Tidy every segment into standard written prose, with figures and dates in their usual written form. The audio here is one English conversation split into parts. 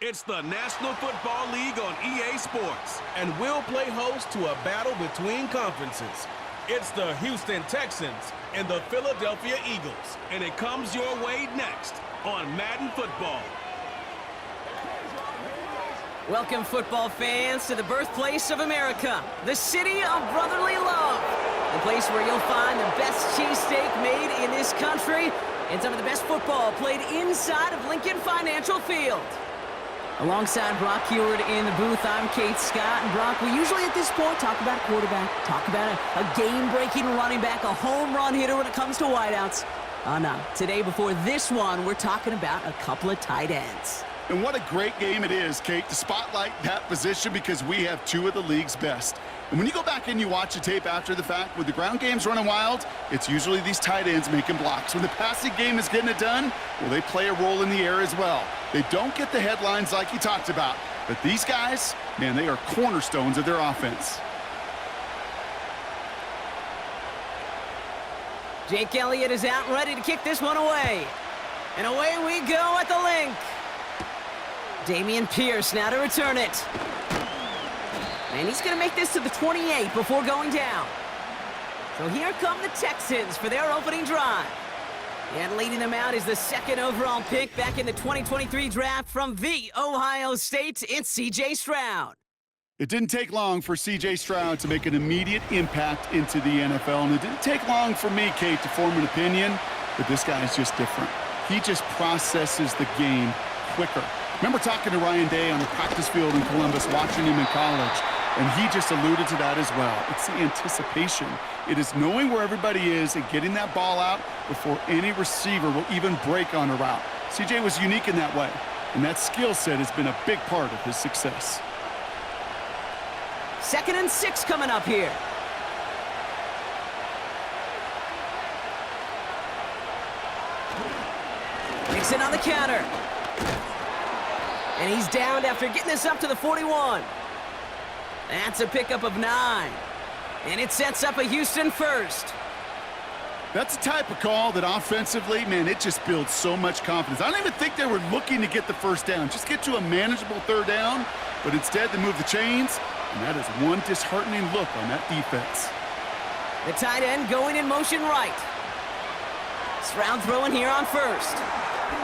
It's the National Football League on EA Sports, and we'll play host to a battle between conferences. It's the Houston Texans and the Philadelphia Eagles, and it comes your way next on Madden Football. Welcome, football fans, to the birthplace of America, the city of brotherly love, the place where you'll find the best cheesesteak made in this country and some of the best football played inside of Lincoln Financial Field. Alongside Brock Heward in the booth, I'm Kate Scott. And Brock, we usually at this point talk about a quarterback, talk about a game-breaking running back, a home run hitter when it comes to wideouts. No, today before this one, we're talking about a couple of tight ends. And what a great game it is, Kate, to spotlight that position because we have two of the league's best. And when you go back and you watch the tape after the fact, with the ground games running wild, it's usually these tight ends making blocks. When the passing game is getting it done, well, they play a role in the air as well. They don't get the headlines like you talked about, but these guys, man, they are cornerstones of their offense. Jake Elliott is out and ready to kick this one away. And away we go at the link. Dameon Pierce now to return it. And he's going to make this to the 28 before going down. So here come the Texans for their opening drive. And leading them out is the second overall pick back in the 2023 draft from the Ohio State. It's C.J. Stroud. It didn't take long for C.J. Stroud to make an immediate impact into the NFL. And it didn't take long for me, Kate, to form an opinion, but this guy is just different. He just processes the game quicker. Remember talking to Ryan Day on the practice field in Columbus, watching him in college, and he just alluded to that as well. It's the anticipation. It is knowing where everybody is and getting that ball out before any receiver will even break on a route. CJ was unique in that way, and that skill set has been a big part of his success. 2nd and 6 coming up here. Nixon on the counter. And he's downed after getting this up to the 41. That's a pickup of 9. And it sets up a Houston first. That's the type of call that offensively, man, it just builds so much confidence. I don't even think they were looking to get the first down. Just get to a manageable 3rd down. But instead, they move the chains. And that is one disheartening look on that defense. The tight end going in motion right. Stroud throwing here on first.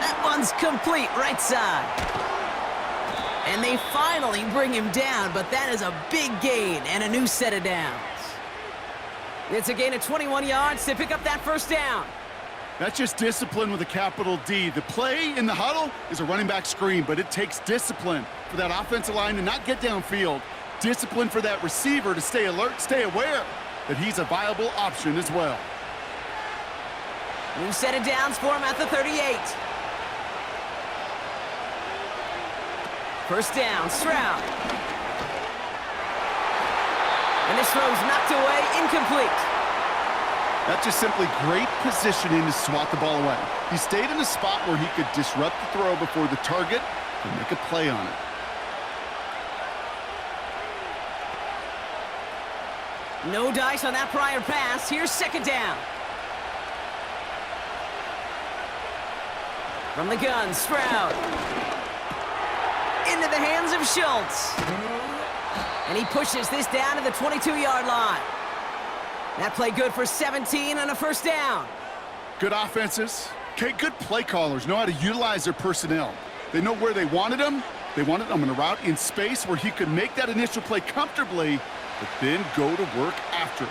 That one's complete right side. And they finally bring him down, but that is a big gain and a new set of downs. It's a gain of 21 yards to pick up that first down. That's just discipline with a capital D. The play in the huddle is a running back screen, but it takes discipline for that offensive line to not get downfield. Discipline for that receiver to stay alert, stay aware that he's a viable option as well. New set of downs for him at the 38. First down, Stroud. And this throw's knocked away, incomplete. That's just simply great positioning to swat the ball away. He stayed in a spot where he could disrupt the throw before the target and make a play on it. No dice on that prior pass. Here's 2nd down. From the gun, Stroud. Into the hands of Schultz. And he pushes this down to the 22-yard line. That play good for 17 and a first down. Good offenses. Okay, good play callers know how to utilize their personnel. They know where they wanted them. They wanted them on a route in space where he could make that initial play comfortably, but then go to work after it.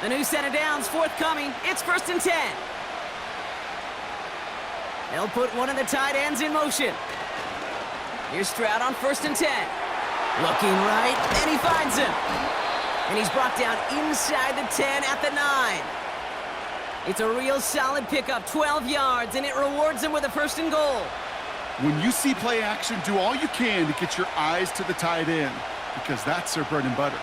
A new set of downs forthcoming. It's 1st and 10. They'll put one of the tight ends in motion. Here's Stroud on 1st and 10. Looking right, and he finds him. And he's brought down inside the 10 at the 9. It's a real solid pickup, 12 yards, and it rewards him with a 1st and goal. When you see play action, do all you can to get your eyes to the tight end, because that's their bread and butter.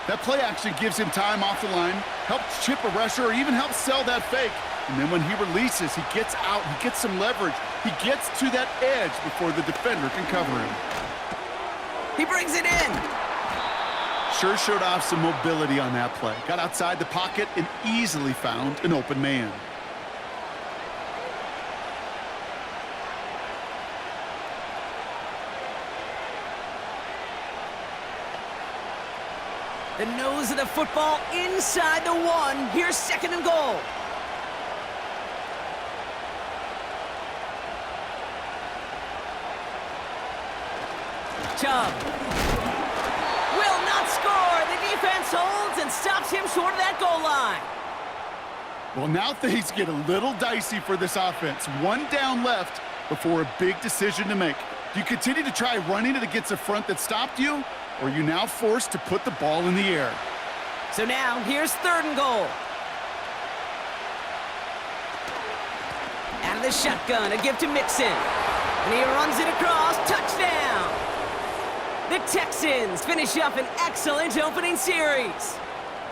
That play action gives him time off the line, helps chip a rusher, or even helps sell that fake. And then when he releases, he gets out, he gets some leverage. He gets to that edge before the defender can cover him. He brings it in. Sure showed off some mobility on that play. Got outside the pocket and easily found an open man. The nose of the football inside the 1. Here's 2nd and goal. Chubb will not score. The defense holds and stops him short of that goal line. Well, now things get a little dicey for this offense. 1 down left before a big decision to make. Do you continue to try running it against a front that stopped you, or are you now forced to put the ball in the air? So now, here's 3rd and goal. Out of the shotgun, a give to Mixon. And he runs it across, touchdown! The Texans finish up an excellent opening series.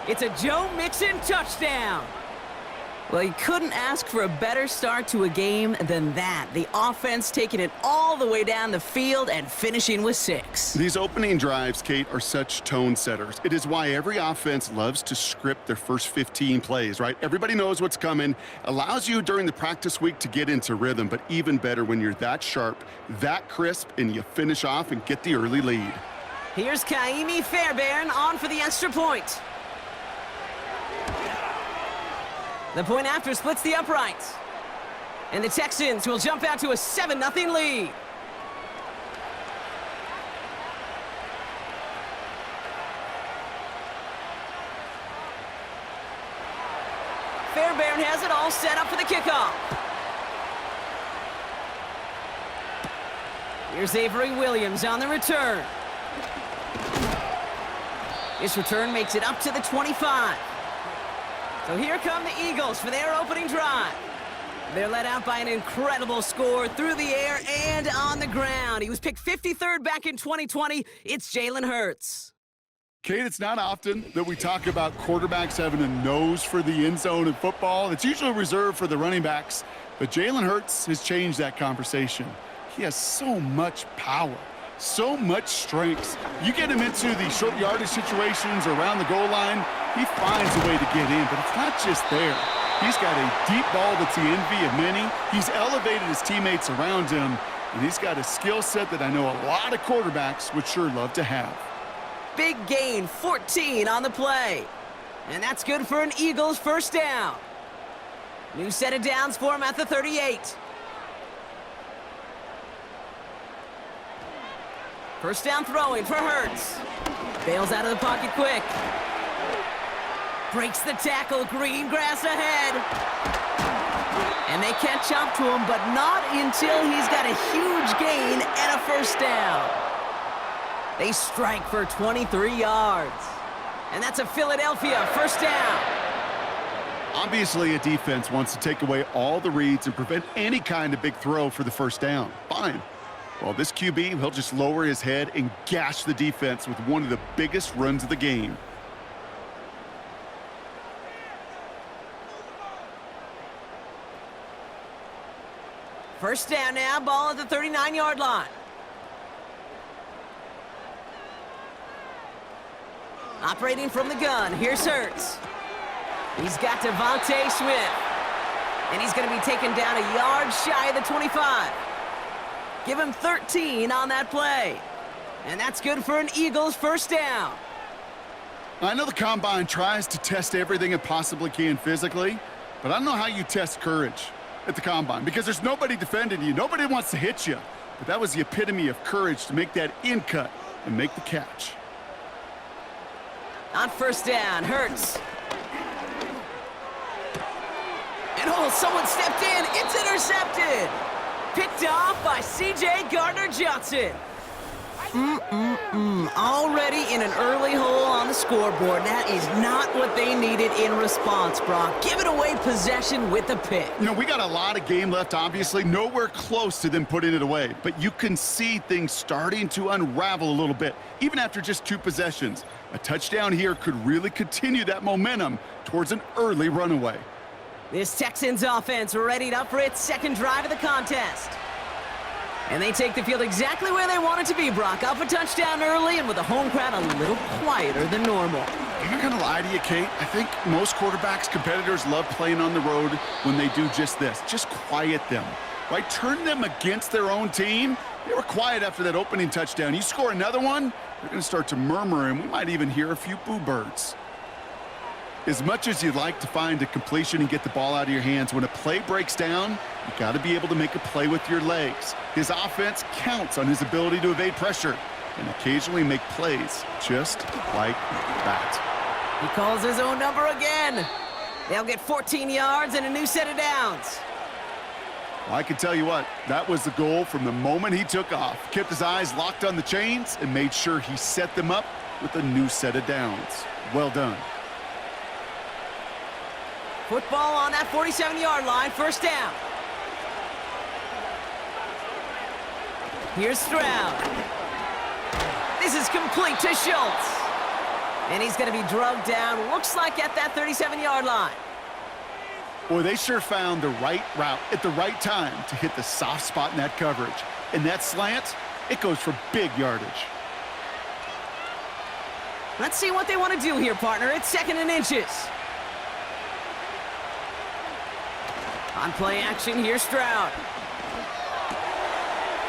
It's a Joe Mixon touchdown. Well, you couldn't ask for a better start to a game than that. The offense taking it all the way down the field and finishing with 6. These opening drives, Kate, are such tone setters. It is why every offense loves to script their first 15 plays, right? Everybody knows what's coming. Allows you during the practice week to get into rhythm, but even better when you're that sharp, that crisp, and you finish off and get the early lead. Here's Kaimi Fairbairn on for the extra point. The point after splits the uprights. And the Texans will jump out to a 7-0 lead. Fairbairn has it all set up for the kickoff. Here's Avery Williams on the return. This return makes it up to the 25. So here come the Eagles for their opening drive. They're led out by an incredible score through the air and on the ground. He was picked 53rd back in 2020. It's Jalen Hurts. Kate, it's not often that we talk about quarterbacks having a nose for the end zone in football. It's usually reserved for the running backs, but Jalen Hurts has changed that conversation. He has so much power, so much strength. You get him into the short yardage situations around the goal line, he finds a way to get in, but it's not just there. He's got a deep ball that's the envy of many. He's elevated his teammates around him, and he's got a skill set that I know a lot of quarterbacks would sure love to have. Big gain, 14 on the play. And that's good for an Eagles first down. New set of downs for him at the 38. First down throwing for Hurts. Bails out of the pocket quick. Breaks the tackle, green grass ahead. And they catch up to him, but not until he's got a huge gain and a first down. They strike for 23 yards. And that's a Philadelphia first down. Obviously, a defense wants to take away all the reads and prevent any kind of big throw for the first down. Fine. Well, this QB, he'll just lower his head and gash the defense with one of the biggest runs of the game. First down now, ball at the 39-yard line. Operating from the gun, here's Hurts. He's got Devontae Smith. And he's going to be taken down a yard shy of the 25. Give him 13 on that play. And that's good for an Eagles first down. I know the Combine tries to test everything it possibly can physically, but I don't know how you test courage at the Combine, because there's nobody defending you. Nobody wants to hit you. But that was the epitome of courage to make that in cut and make the catch. On first down, Hurts. And oh, someone stepped in. It's intercepted. Picked off by C.J. Gardner-Johnson. Already in an early hole on the scoreboard. That is not what they needed in response, Brock. Giving away possession with the pick. You know, we got a lot of game left, obviously. Nowhere close to them putting it away. But you can see things starting to unravel a little bit, even after just 2 possessions. A touchdown here could really continue that momentum towards an early runaway. This Texans offense readied up for its second drive of the contest. And they take the field exactly where they want it to be, Brock. Up a touchdown early and with the home crowd a little quieter than normal. I'm not going to lie to you, Kate. I think most quarterbacks, competitors love playing on the road when they do just this. Just quiet them. right? Turn them against their own team. They were quiet after that opening touchdown. You score another one, they're going to start to murmur, and we might even hear a few boo birds. As much as you'd like to find a completion and get the ball out of your hands, when a play breaks down, you got to be able to make a play with your legs. His offense counts on his ability to evade pressure and occasionally make plays just like that. He calls his own number again. They'll get 14 yards and a new set of downs. Well, I can tell you what, that was the goal from the moment he took off. Kept his eyes locked on the chains and made sure he set them up with a new set of downs. Well done. Football on that 47-yard line, first down. Here's Stroud. This is complete to Schultz. And he's going to be drugged down, looks like at that 37-yard line. Boy, they sure found the right route at the right time to hit the soft spot in that coverage. And that slant, it goes for big yardage. Let's see what they want to do here, partner. It's 2nd and inches. On play action, here's Stroud.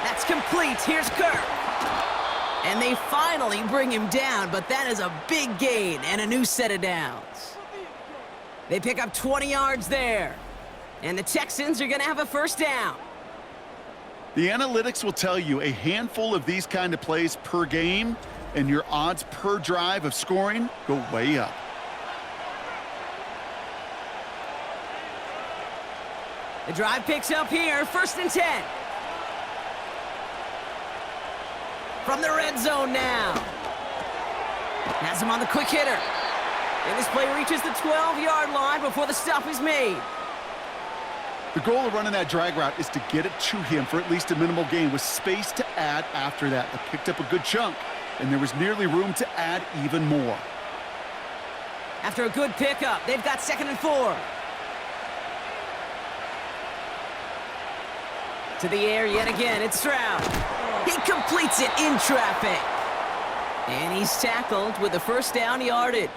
That's complete. Here's Kirk. And they finally bring him down, but that is a big gain and a new set of downs. They pick up 20 yards there. And the Texans are going to have a first down. The analytics will tell you a handful of these kind of plays per game, and your odds per drive of scoring go way up. The drive picks up here, 1st and 10. From the red zone now. Has him on the quick hitter. And this play reaches the 12-yard line before the stop is made. The goal of running that drag route is to get it to him for at least a minimal gain with space to add after that. They picked up a good chunk, and there was nearly room to add even more. After a good pickup, they've got 2nd and 4. To the air yet again, it's Stroud. He completes it in traffic. And he's tackled with the first down yardage.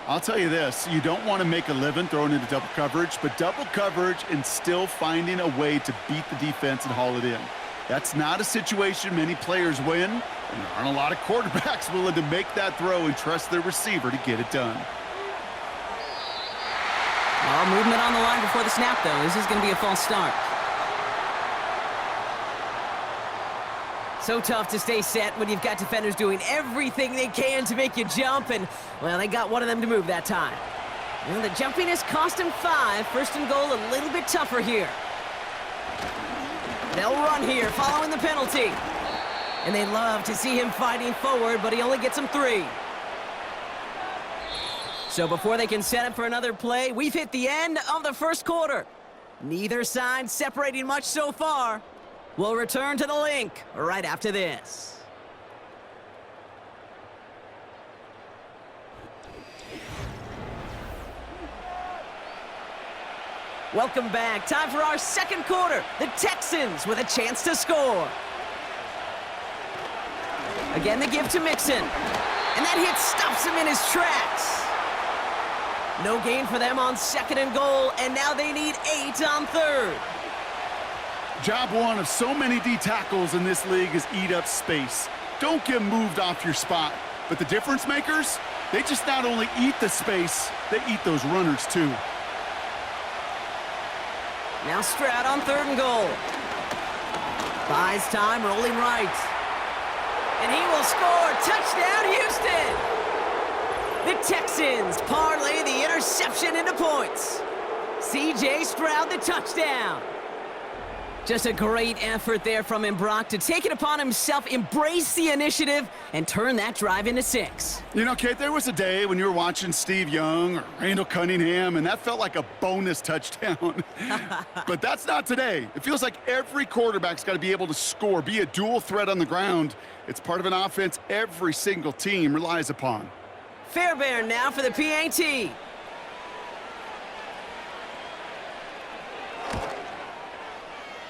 I'll tell you this, you don't want to make a living throwing into double coverage, but double coverage and still finding a way to beat the defense and haul it in. That's not a situation many players win, and there aren't a lot of quarterbacks willing to make that throw and trust their receiver to get it done. All movement on the line before the snap, though. This is going to be a false start. So tough to stay set when you've got defenders doing everything they can to make you jump, and, well, they got one of them to move that time. And the jumping has cost him 5. 1st and goal, a little bit tougher here. They'll run here, following the penalty. And they love to see him fighting forward, but he only gets them 3. So before they can set up for another play, we've hit the end of the first quarter. Neither side separating much so far. We'll return to the link right after this. Welcome back. Time for our second quarter. The Texans with a chance to score. Again, the give to Mixon. And that hit stops him in his tracks. No gain for them on 2nd and goal, and now they need 8 on 3rd. Job one of so many D tackles in this league is eat up space. Don't get moved off your spot. But the difference makers, they just not only eat the space, they eat those runners too. Now Stroud on 3rd and goal. Buys time, rolling right. And he will score. Touchdown, Houston! The Texans parlay the interception into points. C.J. Stroud, the touchdown. Just a great effort there from him, Brock, to take it upon himself, embrace the initiative, and turn that drive into 6. You know, Kate, there was a day when you were watching Steve Young or Randall Cunningham, and that felt like a bonus touchdown. But that's not today. It feels like every quarterback's got to be able to score, be a dual threat on the ground. It's part of an offense every single team relies upon. Fairbairn now for the PAT.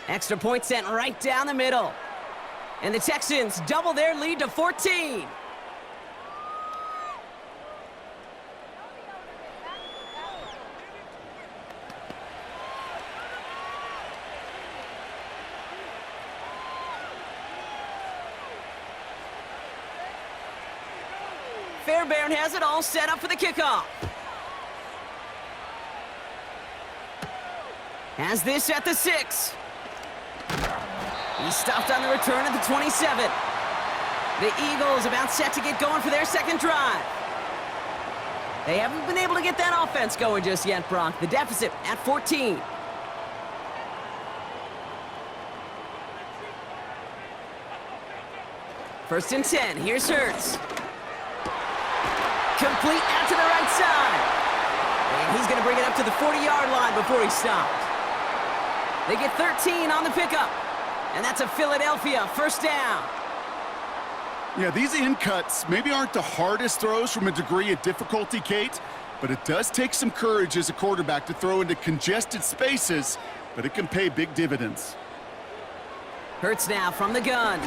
Extra point sent right down the middle. And the Texans double their lead to 14. Fairbairn has it all set up for the kickoff. Has this at the 6. He's stopped on the return at the 27. The Eagles about set to get going for their second drive. They haven't been able to get that offense going just yet, Brock. The deficit at 14. First and 10. Here's Hurts. Complete out to the right side. And he's going to bring it up to the 40-yard line before he stops. They get 13 on the pickup. And that's a Philadelphia first down. Yeah, these in cuts maybe aren't the hardest throws from a degree of difficulty, Kate, but it does take some courage as a quarterback to throw into congested spaces, but it can pay big dividends. Hurts now from the gun.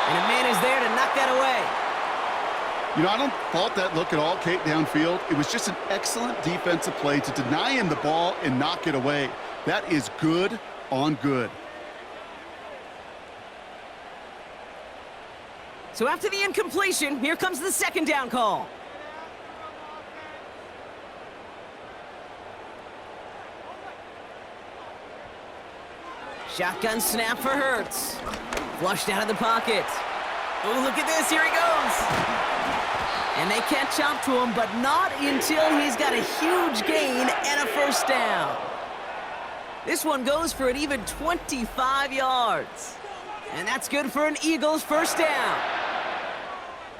And a man is there to knock that away. You know, I don't fault that look at all, Kate, downfield. It was just an excellent defensive play to deny him the ball and knock it away. That is good on good. So after the incompletion, here comes the second down call. Shotgun snap for Hurts. Flushed out of the pocket. Oh, look at this. Here he goes. And they catch up to him, but not until he's got a huge gain and a first down. This one goes for an even 25 yards. And that's good for an Eagles first down.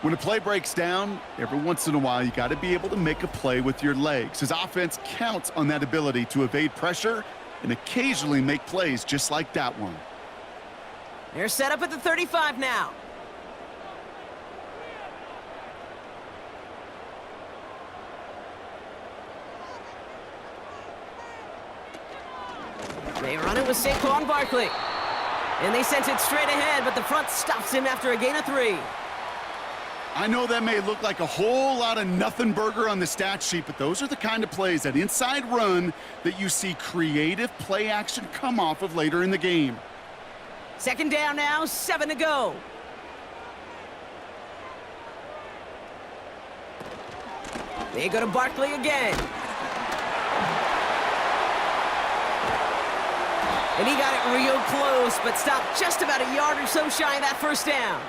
When a play breaks down, every once in a while, you got to be able to make a play with your legs. His offense counts on that ability to evade pressure and occasionally make plays just like that one. They're set up at the 35 now. They run it with Saquon Barkley. And they sent it straight ahead, but the front stops him after a gain of 3. I know that may look like a whole lot of nothing burger on the stat sheet, but those are the kind of plays, that inside run, that you see creative play action come off of later in the game. Second down now, 7 to go. They go to Barkley again. And he got it real close, but stopped just about a yard or so shy of that first down.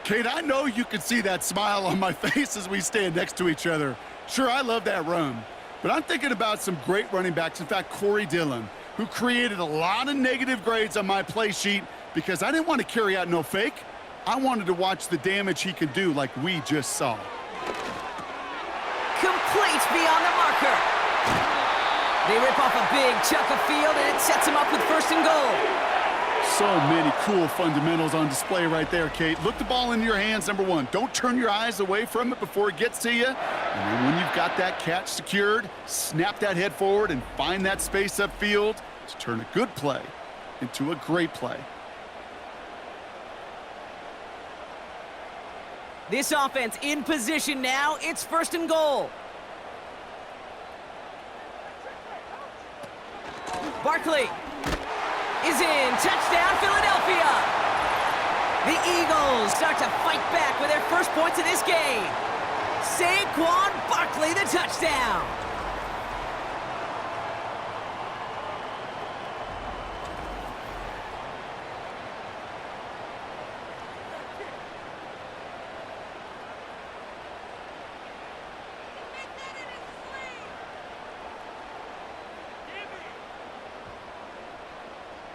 Kate, I know you can see that smile on my face as we stand next to each other. Sure, I love that run, but I'm thinking about some great running backs. In fact, Corey Dillon, who created a lot of negative grades on my play sheet because I didn't want to carry out no fake. I wanted to watch the damage he could do like we just saw. Complete beyond the marker. They rip off a big chunk of field, and it sets him up with first and goal. So many cool fundamentals on display right there, Kate. Look the ball into your hands, number one. Don't turn your eyes away from it before it gets to you. And then when you've got that catch secured, snap that head forward and find that space upfield to turn a good play into a great play. This offense in position now. It's first and goal. Barkley is in. Touchdown, Philadelphia. The Eagles start to fight back with their first points of this game. Saquon Barkley, the touchdown.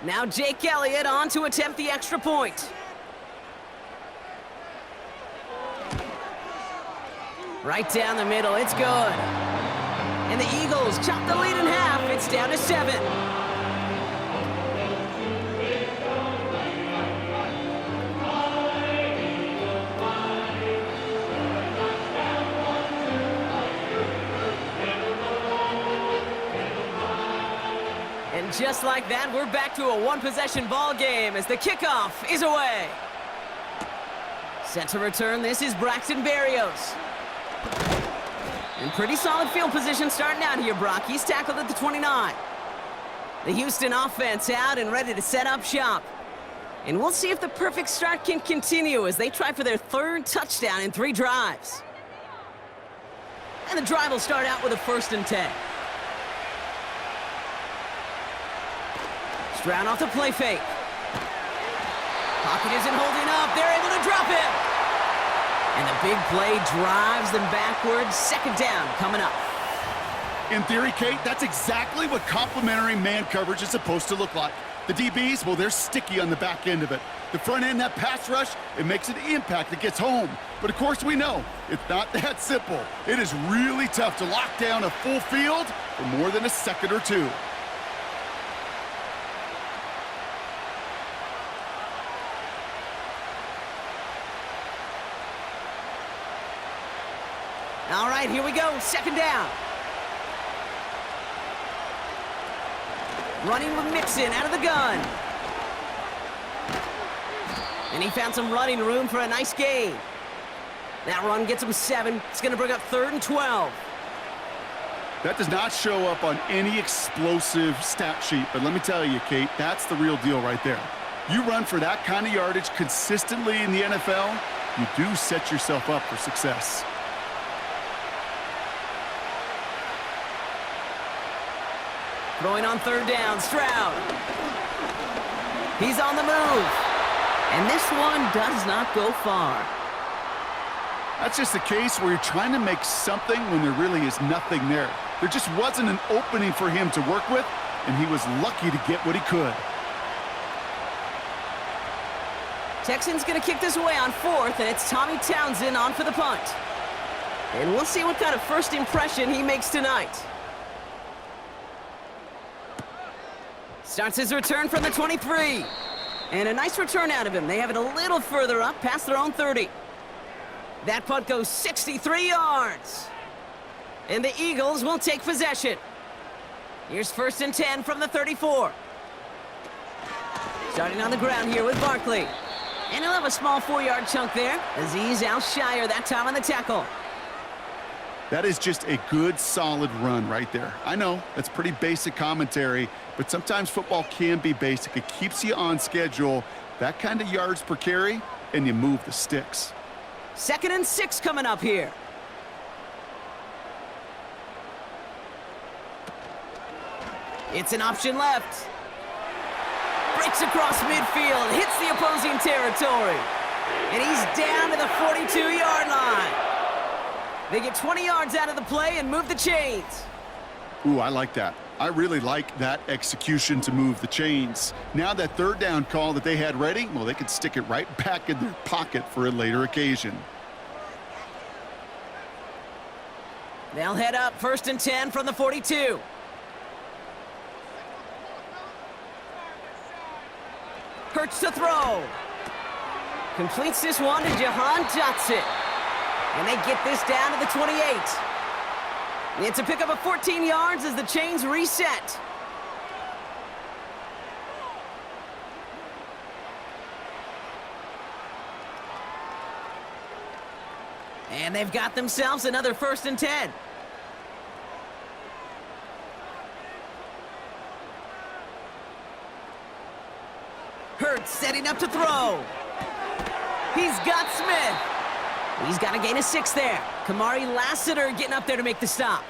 Now Jake Elliott on to attempt the extra point. Right down the middle, it's good. And the Eagles chop the lead in half. It's down to 7. And just like that, we're back to a one-possession ball game as the kickoff is away. Set to return, this is Braxton Berrios. And pretty solid field position starting out here, Brock. He's tackled at the 29. The Houston offense out and ready to set up shop. And we'll see if the perfect start can continue as they try for their third touchdown in 3 drives. And the drive will start out with a 1st and 10. Stroud off the play fake. Pocket isn't holding up. They're able to drop it. And the big play drives them backwards. 2nd down coming up. In theory, Kate, that's exactly what complementary man coverage is supposed to look like. The DBs, well, they're sticky on the back end of it. The front end, that pass rush, it makes an impact that gets home. But of course we know, it's not that simple. It is really tough to lock down a full field for more than a second or two. All right, here we go. 2nd down. Running with Mixon out of the gun. And he found some running room for a nice gain. That run gets him 7. It's going to bring up 3rd and 12. That does not show up on any explosive stat sheet, but let me tell you, Kate, that's the real deal right there. You run for that kind of yardage consistently in the NFL, you do set yourself up for success. Throwing on 3rd down, Stroud. He's on the move. And this one does not go far. That's just a case where you're trying to make something when there really is nothing there. There just wasn't an opening for him to work with, and he was lucky to get what he could. Texans going to kick this away on 4th, and it's Tommy Townsend on for the punt. And we'll see what kind of first impression he makes tonight. Starts his return from the 23. And a nice return out of him. They have it a little further up, past their own 30. That punt goes 63 yards. And the Eagles will take possession. Here's 1st and 10 from the 34. Starting on the ground here with Barkley. And he'll have a small 4-yard chunk there as he's Shire that time on the tackle. That is just a good, solid run right there. I know, that's pretty basic commentary, but sometimes football can be basic. It keeps you on schedule, that kind of yards per carry, and you move the sticks. 2nd and 6 coming up here. It's an option left. Breaks across midfield, hits the opposing territory. And he's down to the 42-yard line. They get 20 yards out of the play and move the chains. Ooh, I like that. I really like that execution to move the chains. Now that 3rd down call that they had ready, well, they could stick it right back in their pocket for a later occasion. They'll head up 1st and 10 from the 42. Hurts to throw. Completes this one to Jahan Dotson. And they get this down to the 28. It's a pickup of 14 yards as the chains reset. And they've got themselves another 1st and 10. Hurts setting up to throw. He's got Smith. He's got a gain of 6 there. Kamari Lassiter getting up there to make the stop.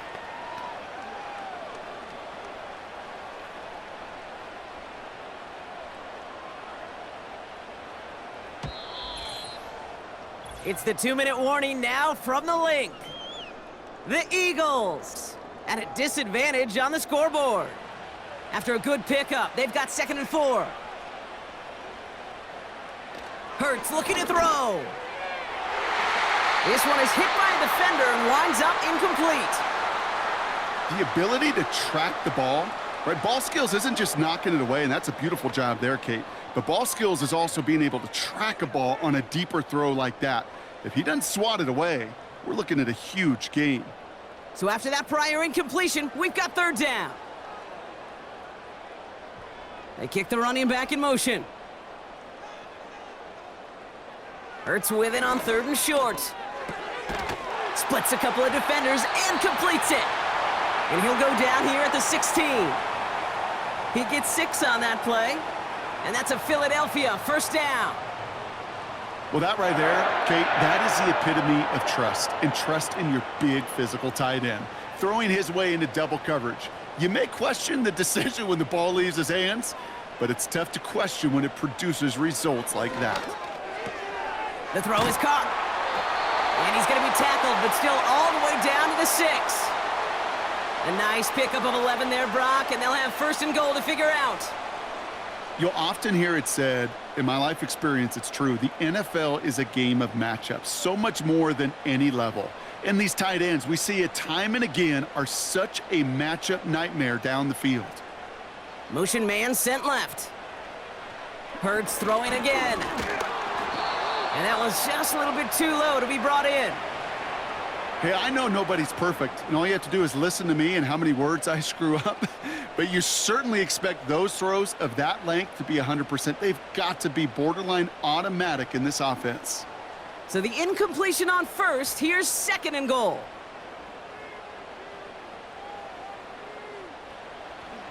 It's the 2-minute warning now from the link. The Eagles at a disadvantage on the scoreboard. After a good pickup, they've got 2nd and 4. Hurts looking to throw. This one is hit by a defender and winds up incomplete. The ability to track the ball, right? Ball skills isn't just knocking it away, and that's a beautiful job there, Kate. But ball skills is also being able to track a ball on a deeper throw like that. If he doesn't swat it away, we're looking at a huge gain. So after that prior incompletion, we've got 3rd down. They kick the running back in motion. Hurts with it on 3rd and short. Splits a couple of defenders and completes it. And he'll go down here at the 16. He gets 6 on that play. And that's a Philadelphia first down. Well, that right there, Kate, that is the epitome of trust, and trust in your big physical tight end. Throwing his way into double coverage. You may question the decision when the ball leaves his hands, but it's tough to question when it produces results like that. The throw is caught. And he's going to be tackled, but still all the way down to the 6. A nice pickup of 11 there, Brock, and they'll have first and goal to figure out. You'll often hear it said, in my life experience, it's true, the NFL is a game of matchups, so much more than any level. And these tight ends, we see it time and again, are such a matchup nightmare down the field. Motion man sent left. Hurts throwing again. And that was just a little bit too low to be brought in. Hey, I know nobody's perfect, and all you have to do is listen to me and how many words I screw up. But you certainly expect those throws of that length to be 100%. They've got to be borderline automatic in this offense. So the incompletion on first. Here's second and goal.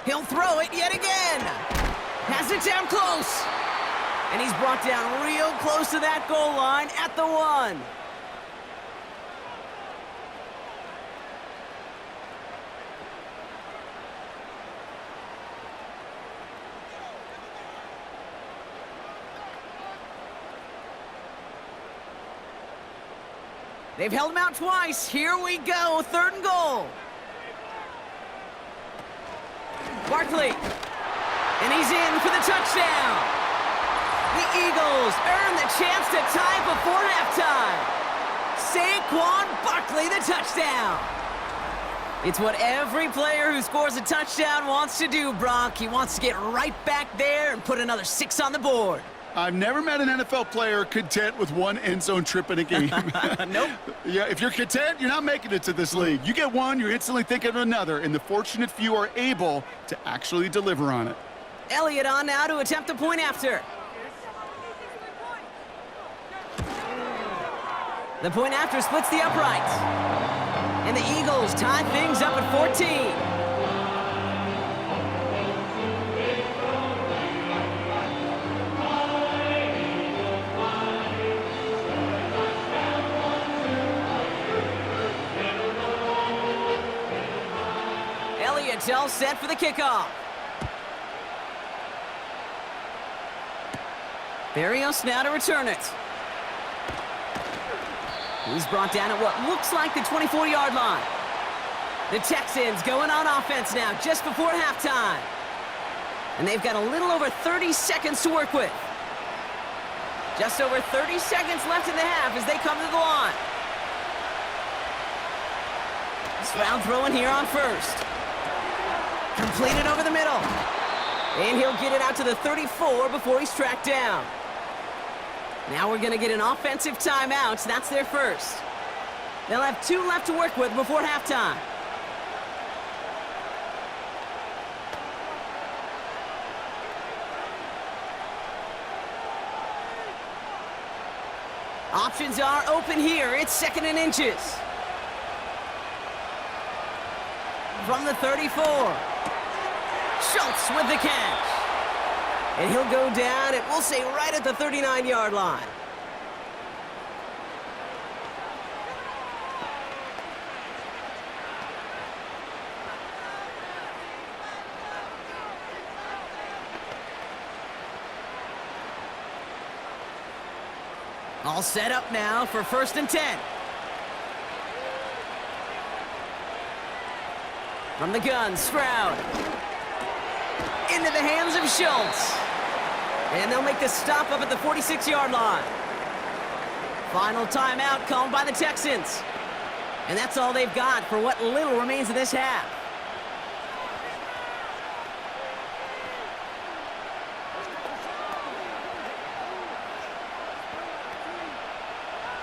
He'll throw it yet again. Has it down close. And he's brought down real close to that goal line at the 1. They've held him out twice. Here we go, third and goal. Barkley. And he's in for the touchdown. The Eagles earn the chance to tie before halftime. Saquon Barkley, the touchdown. It's what every player who scores a touchdown wants to do, Brock. He wants to get right back there and put another 6 on the board. I've never met an NFL player content with one end zone trip in a game. Nope. Yeah, if you're content, you're not making it to this league. You get one, you're instantly thinking of another, and the fortunate few are able to actually deliver on it. Elliott on now to attempt the point after. The point after splits the uprights. And the Eagles tie things up at 14. All set for the kickoff. Barrios now to return it. He's brought down at what looks like the 24-yard line. The Texans going on offense now just before halftime. And they've got a little over 30 seconds to work with. Just over 30 seconds left in the half as they come to the line. Stroud throwing here on first. Completed over the middle. And he'll get it out to the 34 before he's tracked down. Now we're going to get an offensive timeout. So that's their first. They'll have 2 left to work with before halftime. Options are open here. It's 2nd and inches. From the 34. Schultz with the catch. And he'll go down, and we'll say right at the 39-yard line. All set up now for 1st and 10. From the gun, Stroud. Into the hands of Schultz. And they'll make the stop up at the 46-yard line. Final timeout called by the Texans. And that's all they've got for what little remains of this half.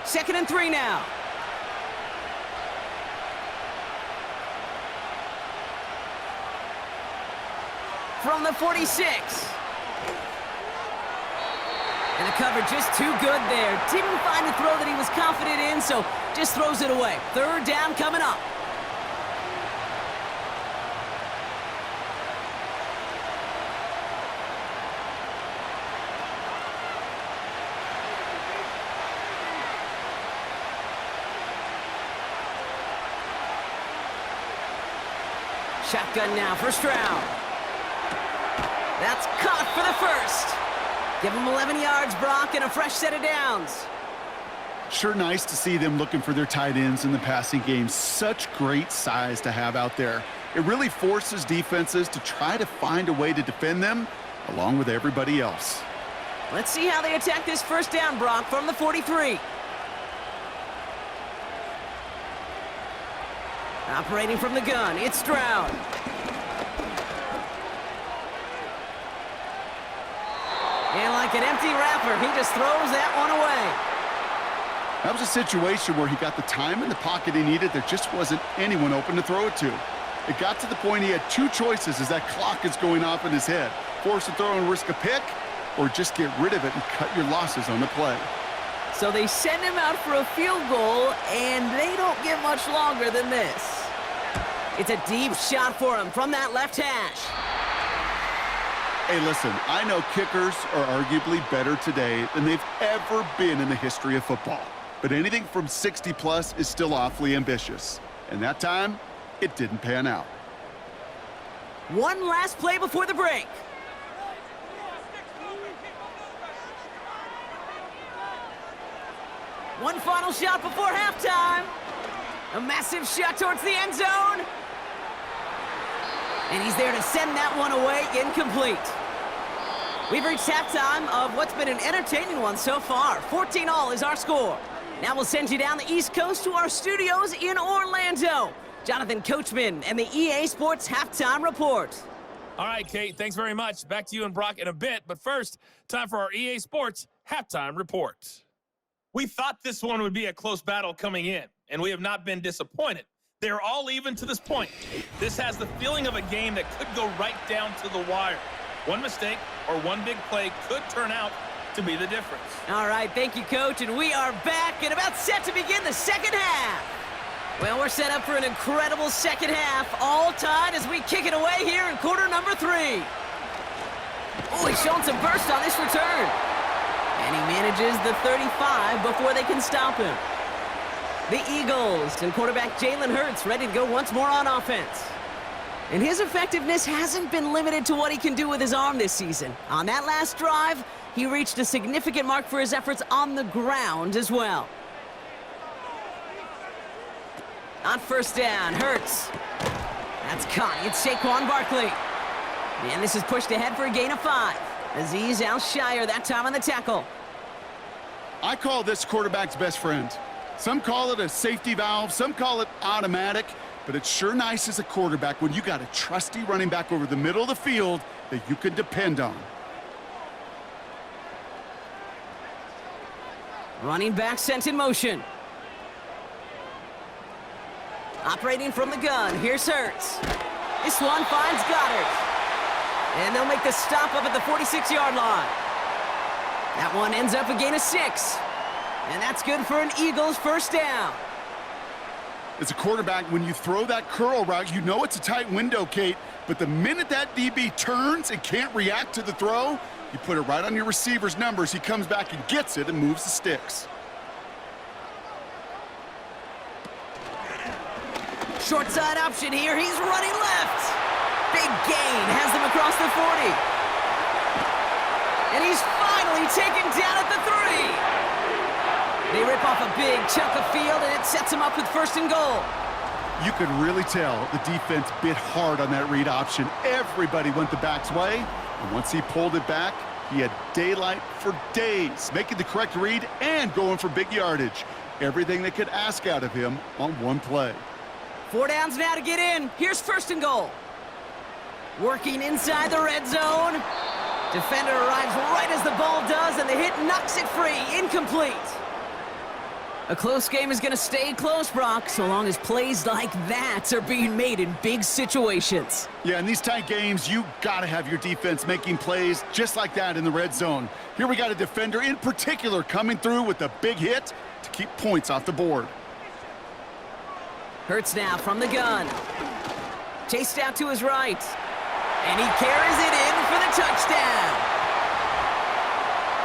Second and 3 now. From the 46. And the coverage just too good there. Didn't find a throw that he was confident in, so just throws it away. 3rd down coming up. Shotgun now for Stroud. That's caught for the first. Give him 11 yards, Brock, and a fresh set of downs. Sure nice to see them looking for their tight ends in the passing game. Such great size to have out there. It really forces defenses to try to find a way to defend them along with everybody else. Let's see how they attack this first down, Brock, from the 43. Operating from the gun, it's Stroud. And like an empty wrapper, he just throws that one away. That was a situation where he got the time in the pocket he needed. There just wasn't anyone open to throw it to. It got to the point he had two choices as that clock is going off in his head. Force a throw and risk a pick, or just get rid of it and cut your losses on the play. So they send him out for a field goal, and they don't get much longer than this. It's a deep shot for him from that left hash. Hey, listen, I know kickers are arguably better today than they've ever been in the history of football. But anything from 60-plus is still awfully ambitious. And that time, it didn't pan out. One last play before the break. One final shot before halftime. A massive shot towards the end zone. And he's there to send that one away, incomplete. We've reached halftime of what's been an entertaining one so far. 14-all is our score. Now we'll send you down the East Coast to our studios in Orlando. Jonathan Coachman and the EA Sports Halftime Report. All right, Kate, thanks very much. Back to you and Brock in a bit. But first, time for our EA Sports Halftime Report. We thought this one would be a close battle coming in, and we have not been disappointed. They're all even to this point. This has the feeling of a game that could go right down to the wire. One mistake or one big play could turn out to be the difference. All right, thank you, Coach, and we are back and about set to begin the second half. Well, we're set up for an incredible second half, all tied as we kick it away here in quarter number 3. Oh, he's showing some burst on this return. And he manages the 35 before they can stop him. The Eagles and quarterback Jalen Hurts ready to go once more on offense. And his effectiveness hasn't been limited to what he can do with his arm this season. On that last drive, he reached a significant mark for his efforts on the ground as well. On first down, Hurts. That's caught. It's Saquon Barkley. And this is pushed ahead for a gain of 5. Azeez Al-Shire that time on the tackle. I call this quarterback's best friend. Some call it a safety valve, some call it automatic, but it's sure nice as a quarterback when you got a trusty running back over the middle of the field that you can depend on. Running back sent in motion. Operating from the gun, here's Hurts. This one finds Goddard. And they'll make the stop up at the 46-yard line. That one ends up a gain of 6. And that's good for an Eagles first down. As a quarterback, when you throw that curl route, you know it's a tight window, Kate, but the minute that DB turns and can't react to the throw, you put it right on your receiver's numbers, he comes back and gets it and moves the sticks. Short side option here, he's running left. Big gain, has them across the 40. And he's finally taken down at the 3. They rip off a big chunk of field, and it sets him up with first and goal. You could really tell the defense bit hard on that read option. Everybody went the back's way, and once he pulled it back, he had daylight for days, making the correct read and going for big yardage. Everything they could ask out of him on one play. 4 downs now to get in. Here's first and goal. Working inside the red zone. Defender arrives right as the ball does, and the hit knocks it free. Incomplete. A close game is going to stay close, Brock, so long as plays like that are being made in big situations. Yeah, in these tight games, you got to have your defense making plays just like that in the red zone. Here we got a defender in particular coming through with a big hit to keep points off the board. Hurts now from the gun. Chased out to his right. And he carries it in for the touchdown.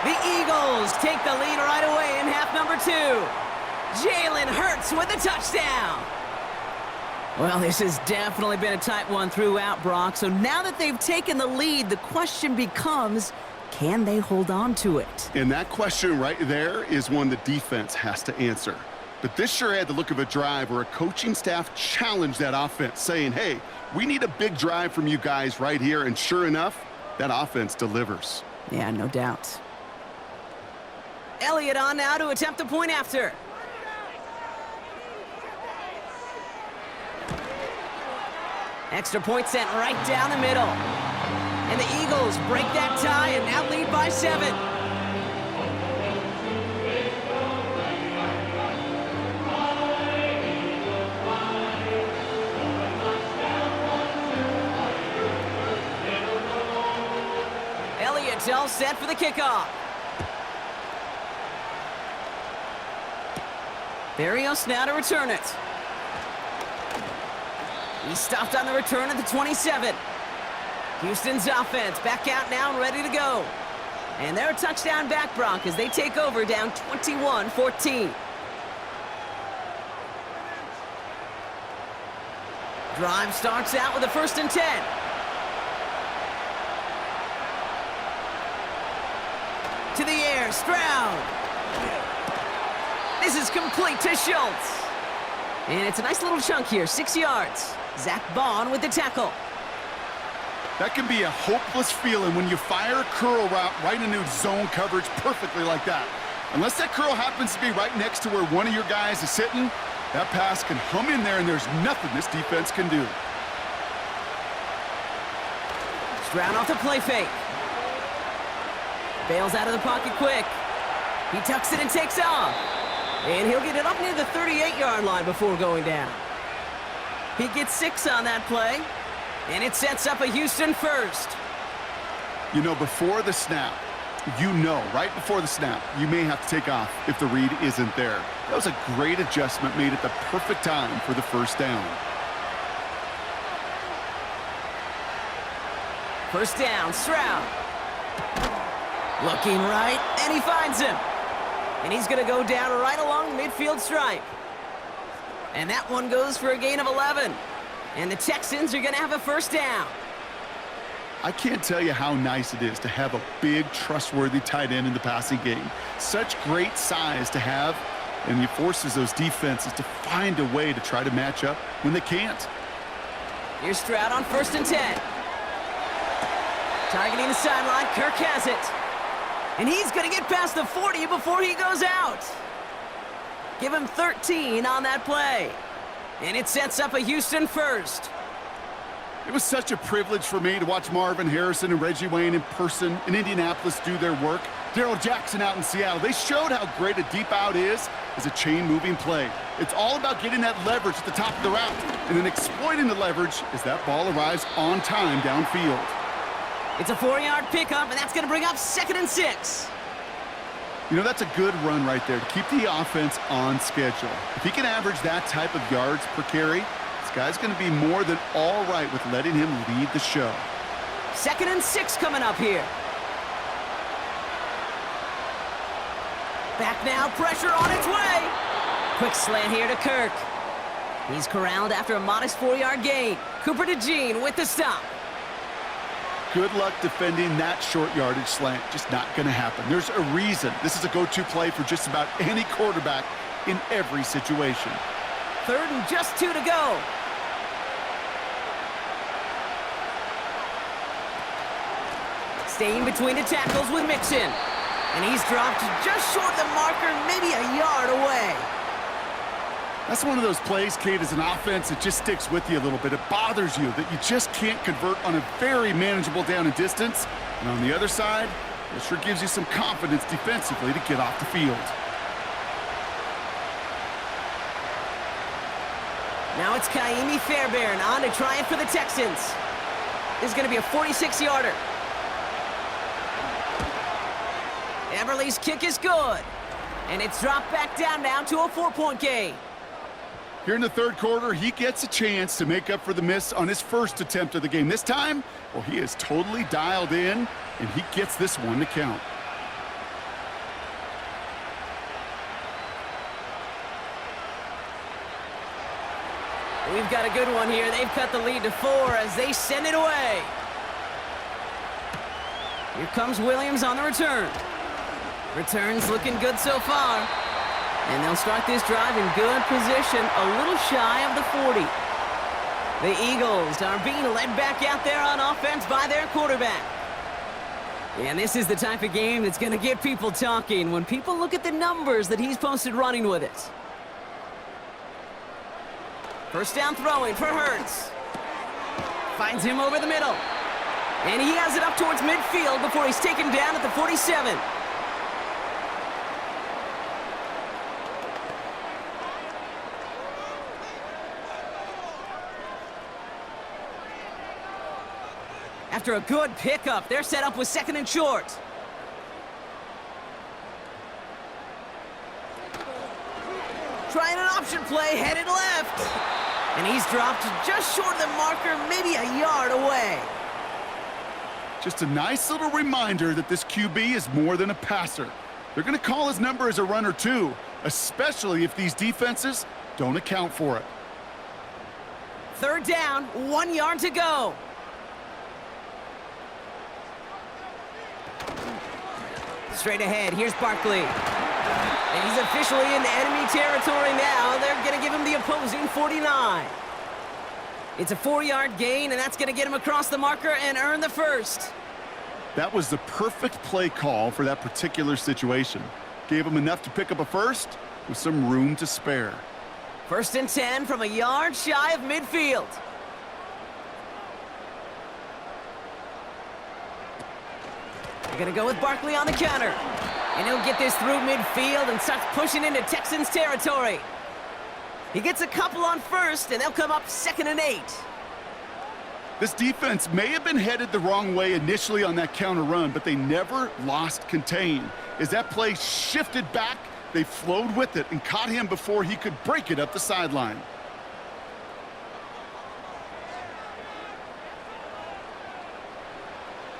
The Eagles take the lead right away in half number 2. Jalen Hurts with the touchdown. Well, this has definitely been a tight one throughout, Brock. So now that they've taken the lead, the question becomes, can they hold on to it? And that question right there is one the defense has to answer. But this sure had the look of a drive where a coaching staff challenged that offense, saying, hey, we need a big drive from you guys right here. And sure enough, that offense delivers. Yeah, no doubt. Elliott on now to attempt the point after. Extra point sent right down the middle. And the Eagles break that tie and now lead by 7. Elliott's all set for the kickoff. Barrios now to return it. He stopped on the return at the 27. Houston's offense back out now and ready to go. And they're a touchdown back, Brock, as they take over down 21-14. Drive starts out with a 1st and 10. To the air, Stroud. This is complete to Schultz. And it's a nice little chunk here, 6 yards. Zach Bond with the tackle. That can be a hopeless feeling when you fire a curl route right into zone coverage perfectly like that. Unless that curl happens to be right next to where one of your guys is sitting, that pass can hum in there and there's nothing this defense can do. Stroud off the play fake. Bails out of the pocket quick. He tucks it and takes off. And he'll get it up near the 38-yard line before going down. He gets 6 on that play. And it sets up a Houston 1st. You know, before the snap, right before the snap, you may have to take off if the read isn't there. That was a great adjustment made at the perfect time for the 1st down. 1st down, Stroud. Looking right, and he finds him. And he's going to go down right along the midfield stripe. And that one goes for a gain of 11. And the Texans are going to have a 1st down. I can't tell you how nice it is to have a big, trustworthy tight end in the passing game. Such great size to have, and it forces those defenses to find a way to try to match up when they can't. Here's Stroud on 1st and 10. Targeting the sideline, Kirk has it. And he's going to get past the 40 before he goes out. Give him 13 on that play. And it sets up a Houston 1st. It was such a privilege for me to watch Marvin Harrison and Reggie Wayne in person in Indianapolis do their work. Darrell Jackson out in Seattle. They showed how great a deep out is as a chain-moving play. It's all about getting that leverage at the top of the route and then exploiting the leverage as that ball arrives on time downfield. It's a 4-yard pickup, and that's going to bring up 2nd and 6. You know, that's a good run right there to keep the offense on schedule. If he can average that type of yards per carry, this guy's going to be more than all right with letting him lead the show. 2nd and 6 coming up here. Back now, pressure on its way. Quick slant here to Kirk. He's corralled after a modest 4-yard gain. Cooper DeJean with the stop. Good luck defending that short yardage slant. Just not going to happen. There's a reason this is a go-to play for just about any quarterback in every situation. 3rd and just 2 to go. Staying between the tackles with Mixon. And he's dropped just short of the marker, maybe a yard away. That's one of those plays, Kate, as an offense, it just sticks with you a little bit. It bothers you that you just can't convert on a very manageable down and distance. And on the other side, it sure gives you some confidence defensively to get off the field. Now it's Kaimi Fairbairn on to try it for the Texans. This is going to be a 46-yarder. Everly's kick is good. And it's dropped back down now to a 4-point gain. Here in the 3rd quarter, he gets a chance to make up for the miss on his 1st attempt of the game. This time, well, he is totally dialed in, and he gets this one to count. We've got a good one here. They've cut the lead to 4 as they send it away. Here comes Williams on the return. Return's looking good so far. And they'll start this drive in good position, a little shy of the 40. The Eagles are being led back out there on offense by their quarterback. And this is the type of game that's going to get people talking when people look at the numbers that he's posted running with it. First down throwing for Hurts. Finds him over the middle. And he has it up towards midfield before he's taken down at the 47. After a good pickup, they're set up with 2nd and short. Trying an option play, headed left. And he's dropped just short of the marker, maybe a yard away. Just a nice little reminder that this QB is more than a passer. They're going to call his number as a runner too, especially if these defenses don't account for it. 3rd down, 1 yard to go. Straight ahead, here's Barkley. And he's officially in enemy territory now. They're going to give him the opposing 49. It's a 4-yard gain, and that's going to get him across the marker and earn the first. That was the perfect play call for that particular situation. Gave him enough to pick up a first with some room to spare. 1st and 10 from a yard shy of midfield. They're going to go with Barkley on the counter. And he'll get this through midfield and starts pushing into Texans territory. He gets a couple on first, and they'll come up 2nd and 8. This defense may have been headed the wrong way initially on that counter run, but they never lost contain. As that play shifted back, they flowed with it and caught him before he could break it up the sideline.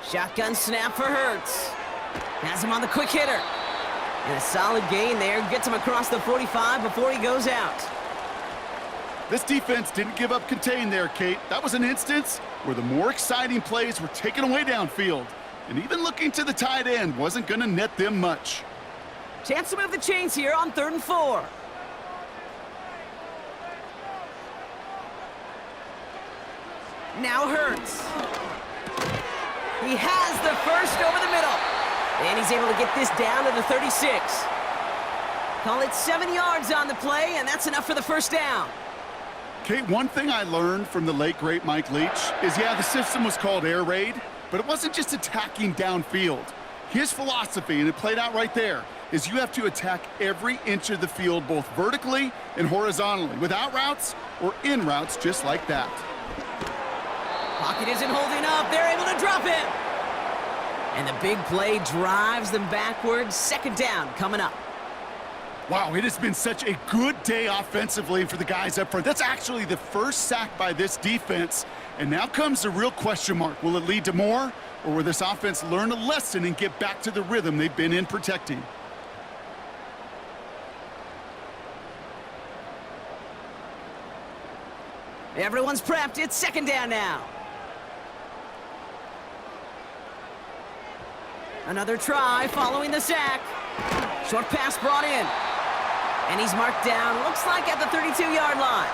Shotgun snap for Hurts. Has him on the quick hitter. And a solid gain there. Gets him across the 45 before he goes out. This defense didn't give up contain there, Kate. That was an instance where the more exciting plays were taken away downfield. And even looking to the tight end wasn't going to net them much. Chance to move the chains here on 3rd and 4. Now Hurts. He has the first over the middle. And he's able to get this down to the 36. Call it 7 yards on the play, and that's enough for the first down. Kate, one thing I learned from the late, great Mike Leach is, yeah, the system was called air raid, but it wasn't just attacking downfield. His philosophy, and it played out right there, is you have to attack every inch of the field, both vertically and horizontally, without routes or in routes just like that. Pocket isn't holding up. They're able to drop it. And the big play drives them backwards. 2nd down coming up. Wow, it has been such a good day offensively for the guys up front. That's actually the first sack by this defense. And now comes the real question mark. Will it lead to more? Or will this offense learn a lesson and get back to the rhythm they've been in protecting? Everyone's prepped. It's 2nd down now. Another try following the sack. Short pass brought in. And he's marked down, looks like at the 32-yard line.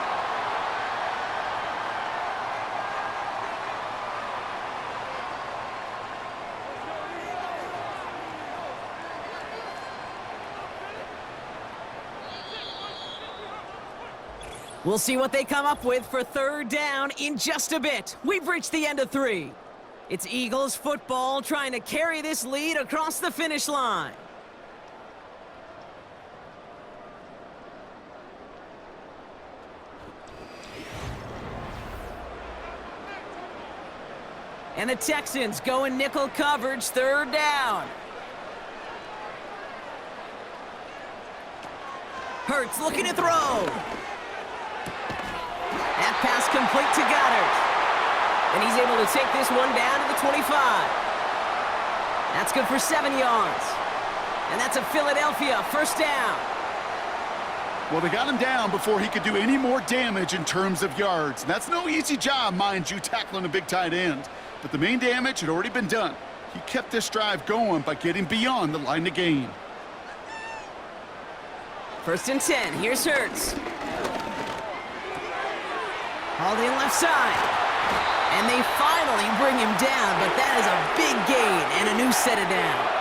We'll see what they come up with for 3rd down in just a bit. We've reached the end of 3. It's Eagles football trying to carry this lead across the finish line. And the Texans go in nickel coverage, 3rd down. Hurts looking to throw. That pass complete to Goddard. And he's able to take this one down to the 25. That's good for 7 yards. And that's a Philadelphia 1st down. Well, they got him down before he could do any more damage in terms of yards. And that's no easy job, mind you, tackling a big tight end. But the main damage had already been done. He kept this drive going by getting beyond the line of gain. 1st and 10. Here's Hurts. Hauled in left side. And they finally bring him down, but that is a big gain and a new set of downs.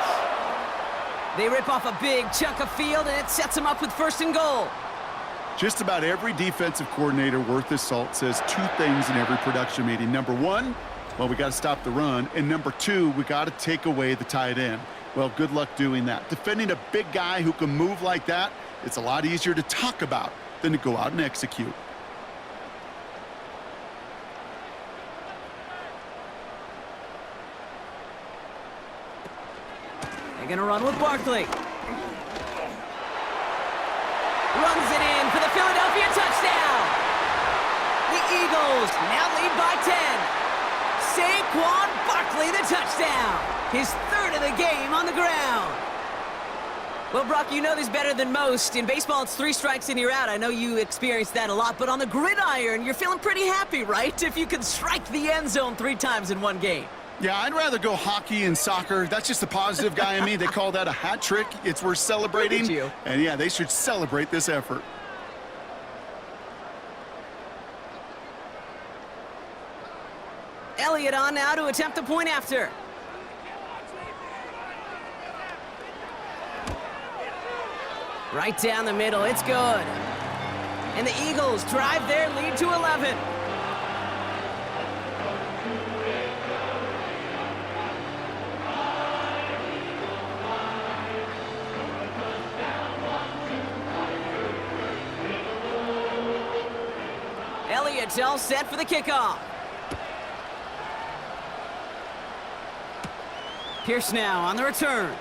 They rip off a big chunk of field, and it sets them up with 1st and goal. Just about every defensive coordinator worth his salt says 2 things in every production meeting. Number 1, well, we got to stop the run. And number 2, we got to take away the tight end. Well, good luck doing that. Defending a big guy who can move like that, it's a lot easier to talk about than to go out and execute. They're going to run with Barkley. Runs it in for the Philadelphia touchdown. The Eagles now lead by 10. Saquon Barkley, the touchdown. His 3rd of the game on the ground. Well, Brock, you know this better than most. In baseball, it's 3 strikes and you're out. I know you experienced that a lot, but on the gridiron, you're feeling pretty happy, right? If you can strike the end zone 3 times in one game. Yeah, I'd rather go hockey and soccer. That's just the positive guy in me. They call that a hat trick. It's worth celebrating. Look at you. And yeah, they should celebrate this effort. Elliott on now to attempt the point after. Right down the middle, it's good. And the Eagles drive their lead to 11. Elliott's all set for the kickoff. Pierce now on the return.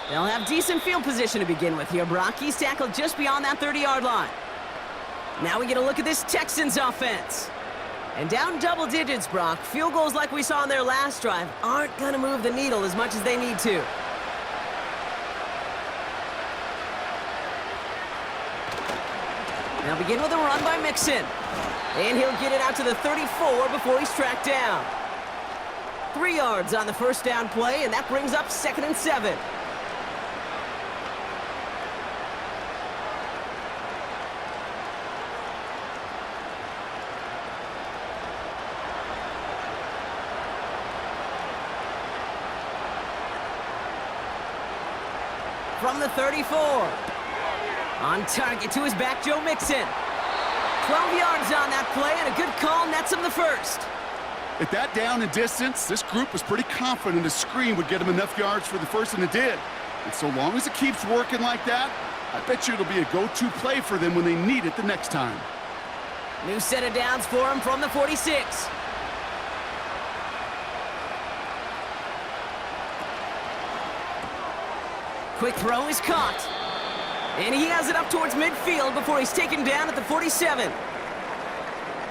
They'll have decent field position to begin with here, Brock. He's tackled just beyond that 30-yard line. Now we get a look at this Texans offense. And down double digits, Brock. Field goals like we saw in their last drive aren't going to move the needle as much as they need to. Now begin with a run by Mixon. And he'll get it out to the 34 before he's tracked down. 3 yards on the 1st down play, and that brings up 2nd and 7. From the 34. On target to his back, Joe Mixon. 12 yards on that play, and a good call nets him the 1st. At that down and distance, this group was pretty confident a screen would get them enough yards for the 1st, and it did. And so long as it keeps working like that, I bet you it'll be a go-to play for them when they need it the next time. New set of downs for him from the 46. Quick throw is caught. And he has it up towards midfield before he's taken down at the 47.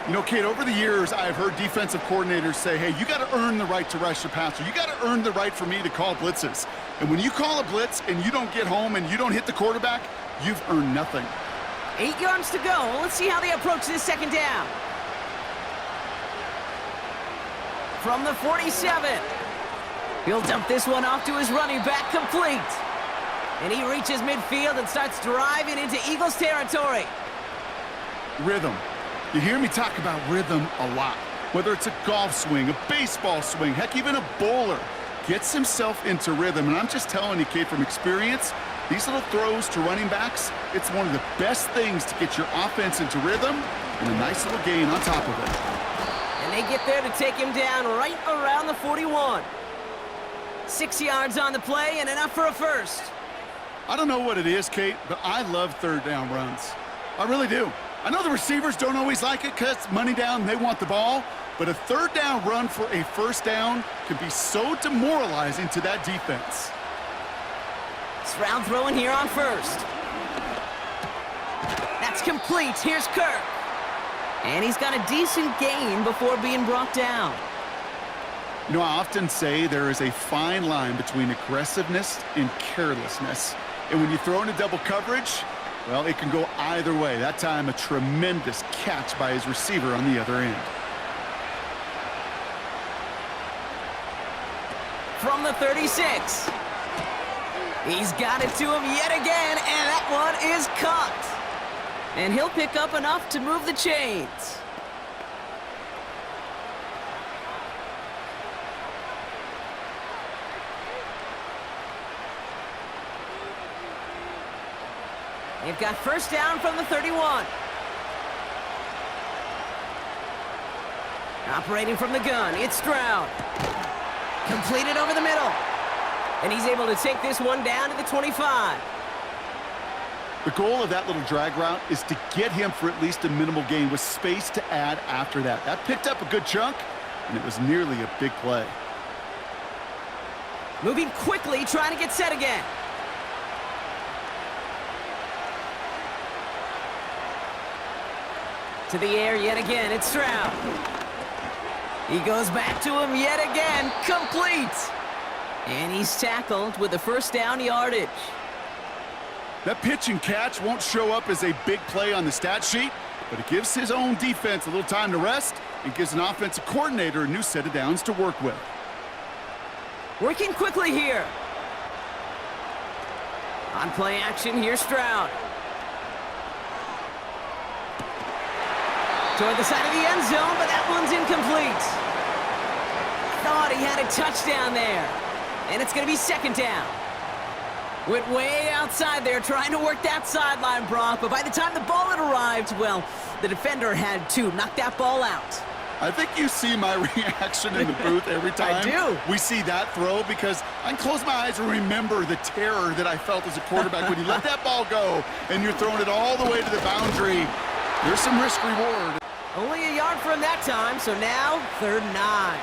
You know, Kate, over the years, I've heard defensive coordinators say, hey, you got to earn the right to rush the passer. You got to earn the right for me to call blitzes. And when you call a blitz and you don't get home and you don't hit the quarterback, you've earned nothing. 8 yards to go. Let's see how they approach this 2nd down. From the 47. He'll dump this one off to his running back, complete. And he reaches midfield and starts driving into Eagles territory. Rhythm. You hear me talk about rhythm a lot. Whether it's a golf swing, a baseball swing, heck, even a bowler gets himself into rhythm. And I'm just telling you, Kate, from experience, these little throws to running backs, it's one of the best things to get your offense into rhythm and a nice little gain on top of it. And they get there to take him down right around the 41. 6 yards on the play and enough for a 1st. I don't know what it is, Kate, but I love 3rd down runs. I really do. I know the receivers don't always like it because money down, they want the ball, but a 3rd down run for a 1st down can be so demoralizing to that defense. It's round throwing here on 1st. That's complete. Here's Kirk. And he's got a decent gain before being brought down. You know, I often say there is a fine line between aggressiveness and carelessness. And when you throw into double coverage, well, it can go either way. That time, a tremendous catch by his receiver on the other end. From the 36. He's got it to him yet again, and that one is caught. And he'll pick up enough to move the chains. They've got first down from the 31. Operating from the gun, it's Stroud. Completed over the middle. And he's able to take this one down to the 25. The goal of that little drag route is to get him for at least a minimal gain with space to add after that. That picked up a good chunk, and it was nearly a big play. Moving quickly, trying to get set again. To the air yet again, it's Stroud. He goes back to him yet again, complete. And he's tackled with the first down yardage. That pitch and catch won't show up as a big play on the stat sheet, but it gives his own defense a little time to rest and gives an offensive coordinator a new set of downs to work with. Working quickly here. On play action, here's Stroud. Toward the side of the end zone, but that one's incomplete. Thought he had a touchdown there. And it's going to be second down. Went way outside there trying to work that sideline, Brock. But by the time the ball had arrived, well, the defender had to knock that ball out. I think you see my reaction in the booth every time I do. we see that throw, because I can close my eyes and remember the terror that I felt as a quarterback when you let that ball go and you're throwing it all the way to the boundary. There's some risk reward. Only a yard from that time, so now 3rd and 9.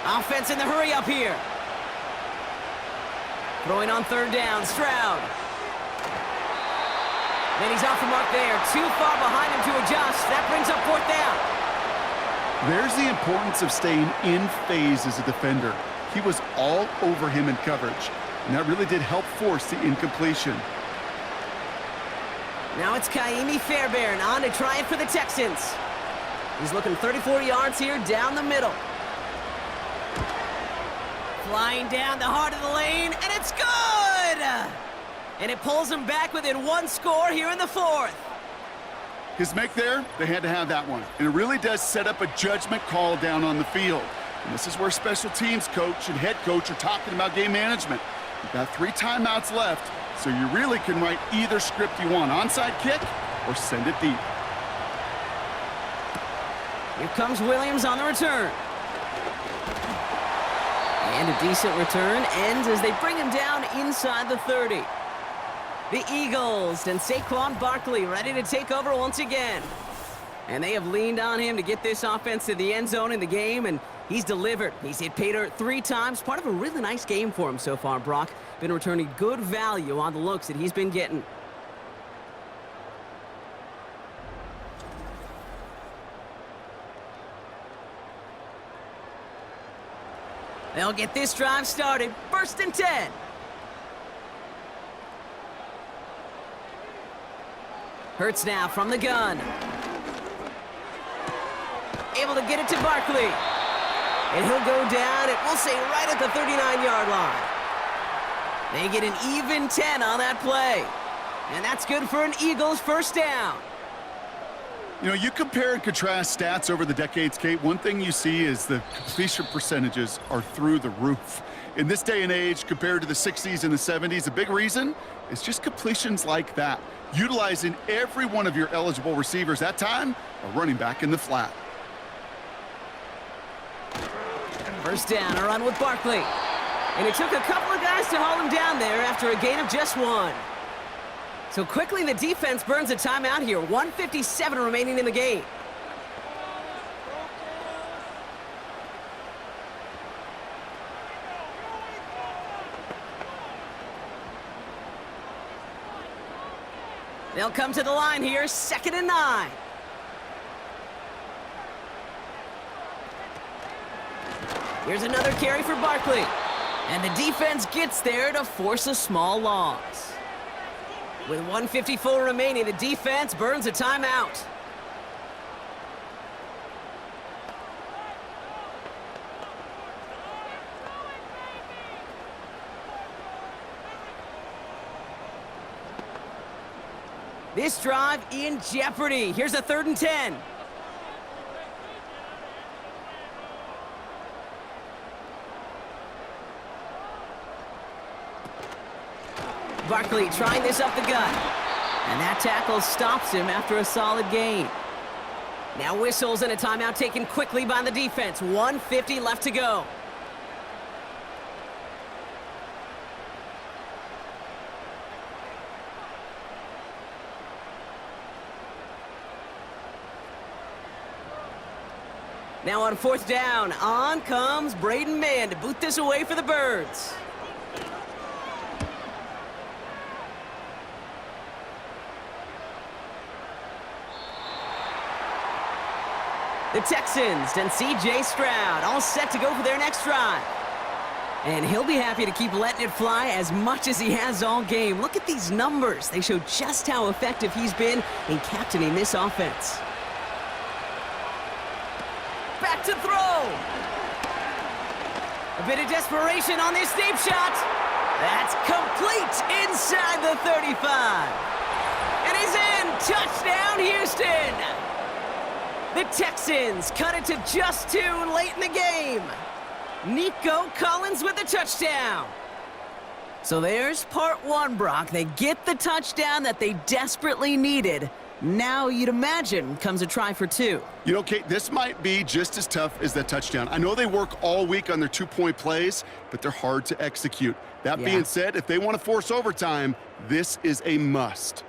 Offense in the hurry up here. Throwing on 3rd down, Stroud. Then he's off the mark there. Too far behind him to adjust. That brings up 4th down. There's the importance of staying in phase as a defender. He was all over him in coverage, and that really did help force the incompletion. Now it's Kaimi Fairbairn on to try it for the Texans. He's looking 34 yards here down the middle. Flying down the heart of the lane, and it's good! And it pulls him back within 1 score here in the 4th. His make there, they had to have that one. And it really does set up a judgment call down on the field. And this is where special teams coach and head coach are talking about game management. You've got 3 timeouts left, so you really can write either script you want. Onside kick or send it deep. Here comes Williams on the return. And a decent return ends as they bring him down inside the 30. The Eagles and Saquon Barkley ready to take over once again. And they have leaned on him to get this offense to the end zone in the game, and he's delivered. He's hit pay dirt 3 times. Part of a really nice game for him so far, Brock. Been returning good value on the looks that he's been getting. They'll get this drive started. 1st and 10. Hurts now from the gun. Able to get it to Barkley. And he'll go down, and we'll say right at the 39-yard line. They get an even 10 on that play. And that's good for an Eagles first down. You know, you compare and contrast stats over the decades, Kate. One thing you see is the completion percentages are through the roof. In this day and age, compared to the 60s and the 70s, a big reason is just completions like that. Utilizing every one of your eligible receivers. That time, a running back in the flat. First down, a run with Barkley. And it took a couple of guys to haul him down there after a gain of just 1. So quickly the defense burns a timeout here. 1:57 remaining in the game. They'll come to the line here, 2nd and 9. Here's another carry for Barkley. And the defense gets there to force a small loss. With 1:54 remaining, the defense burns a timeout. This drive in jeopardy. Here's a 3rd and 10. Barkley trying this up the gut. And that tackle stops him after a solid gain. Now whistles and a timeout taken quickly by the defense. 1:50 left to go. Now on 4th down, on comes Braden Mann to boot this away for the Birds. The Texans and C.J. Stroud all set to go for their next drive. And he'll be happy to keep letting it fly as much as he has all game. Look at these numbers. They show just how effective he's been in captaining this offense. Back to throw. A bit of desperation on this deep shot. That's complete inside the 35. And he's in. Touchdown, Houston. The Texans cut it to just 2 late in the game. Nico Collins with the touchdown. So there's part 1, Brock. They get the touchdown that they desperately needed. Now, you'd imagine, comes a try for 2. You know, Kate, this might be just as tough as that touchdown. I know they work all week on their 2-point plays, but they're hard to execute. That being said, if they want to force overtime, this is a must.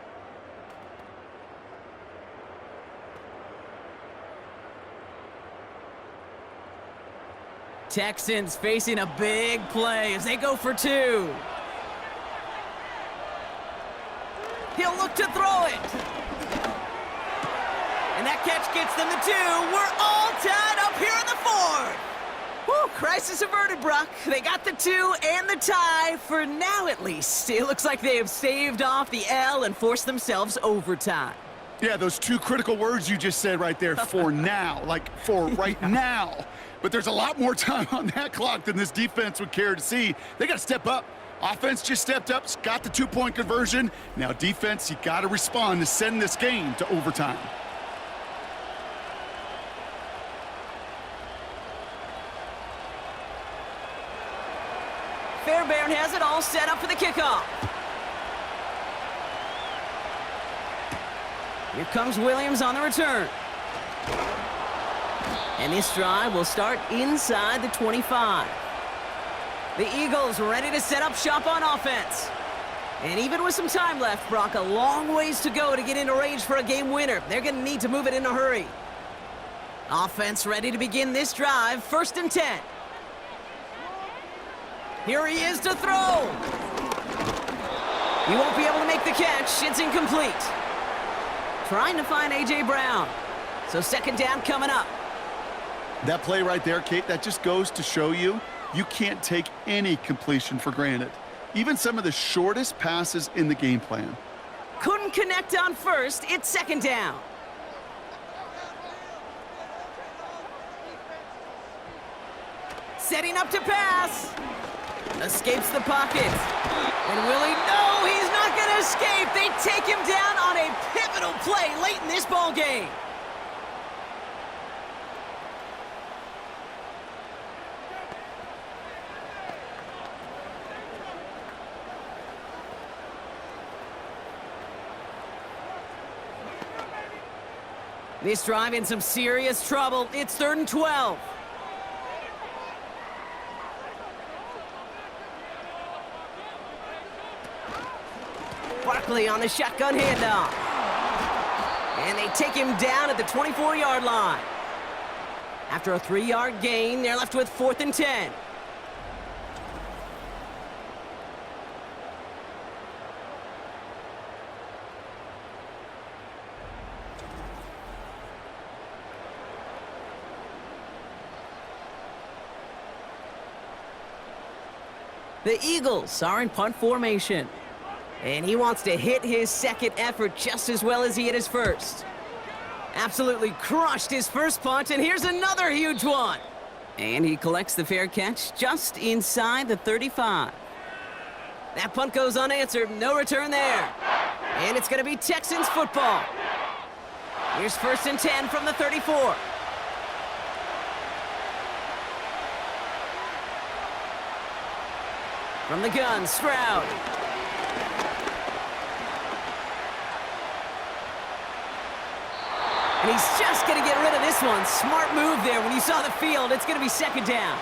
Texans facing a big play as they go for 2. He'll look to throw it. And that catch gets them the 2. We're all tied up here in the 4th. Whew, crisis averted, Brock. They got the 2 and the tie, for now at least. It looks like they have staved off the L and forced themselves overtime. Yeah, those 2 critical words you just said right there, for now, like for right now. But there's a lot more time on that clock than this defense would care to see. They got to step up. Offense just stepped up, got the 2-point conversion. Now defense, you got to respond to send this game to overtime. Fairbairn has it all set up for the kickoff. Here comes Williams on the return. And this drive will start inside the 25. The Eagles ready to set up shop on offense. And even with some time left, Brock, a long ways to go to get into range for a game winner. They're going to need to move it in a hurry. Offense ready to begin this drive. 1st and 10. Here he is to throw. He won't be able to make the catch. It's incomplete. Trying to find A.J. Brown. So 2nd down coming up. That play right there, Kate, that just goes to show you can't take any completion for granted. Even some of the shortest passes in the game plan. Couldn't connect on 1st. It's 2nd down. Setting up to pass. Escapes the pocket. And will he? No, he's not going to escape. They take him down on a pivotal play late in this ball game. This drive in some serious trouble. It's 3rd and 12. Barkley on the shotgun handoff. And they take him down at the 24-yard line. After a 3-yard gain, they're left with 4th and 10. The Eagles are in punt formation. And he wants to hit his second effort just as well as he hit his first. Absolutely crushed his first punt, and here's another huge one. And he collects the fair catch just inside the 35. That punt goes unanswered, no return there. And it's going to be Texans football. Here's 1st and 10 from the 34. From the gun, Stroud. And he's just going to get rid of this one. Smart move there. When you saw the field, it's going to be 2nd down.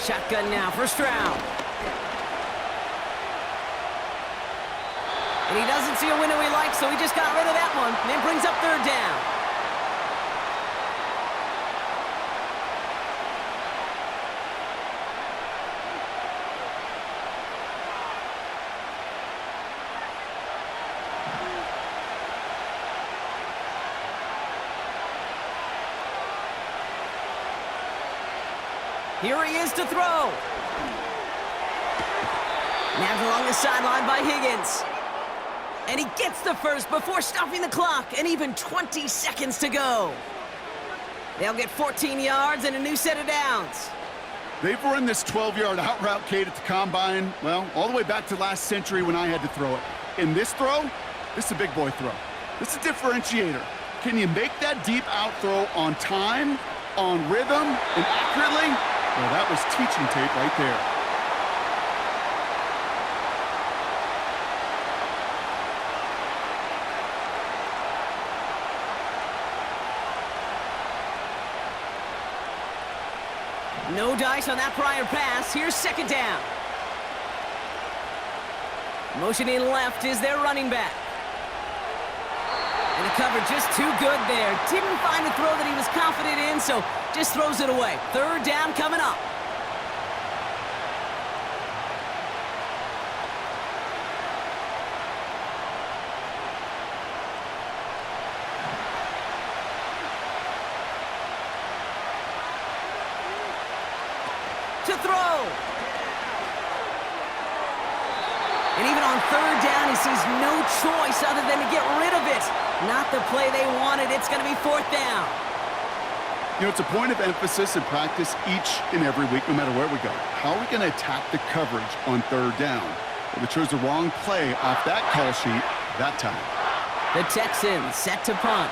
Shotgun now for Stroud. And he doesn't see a window he likes, so he just got rid of that one. And then brings up 3rd down. Here he is to throw. Nabbed along the sideline by Higgins. And he gets the first before stopping the clock, and even 20 seconds to go. They'll get 14 yards and a new set of downs. They've run this 12-yard out route, Kate, at the Combine, well, all the way back to last century when I had to throw it. In this throw, this is a big boy throw. This is a differentiator. Can you make that deep out throw on time, on rhythm, and accurately? Well, that was teaching tape right there. No dice on that prior pass. Here's 2nd down. Motioning left is their running back. And the cover just too good there. Didn't find a throw that he was confident in, so just throws it away. 3rd down coming up. To throw. And even on 3rd down, he sees no choice other than to get rid of it. Not the play they wanted. It's going to be 4th down. You know, it's a point of emphasis in practice each and every week, no matter where we go. How are we going to attack the coverage on 3rd down? Well, they chose the wrong play off that call sheet that time. The Texans set to punt.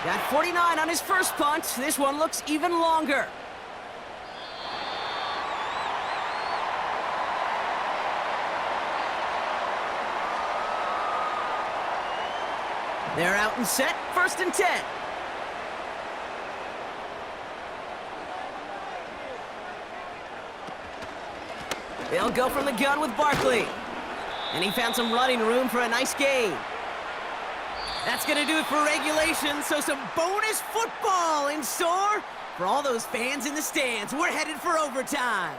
Got 49 on his first punt. This one looks even longer. They're out and set, 1st and 10. They'll go from the gun with Barkley. And he found some running room for a nice gain. That's going to do it for regulation, so some bonus football in store for all those fans in the stands. We're headed for overtime.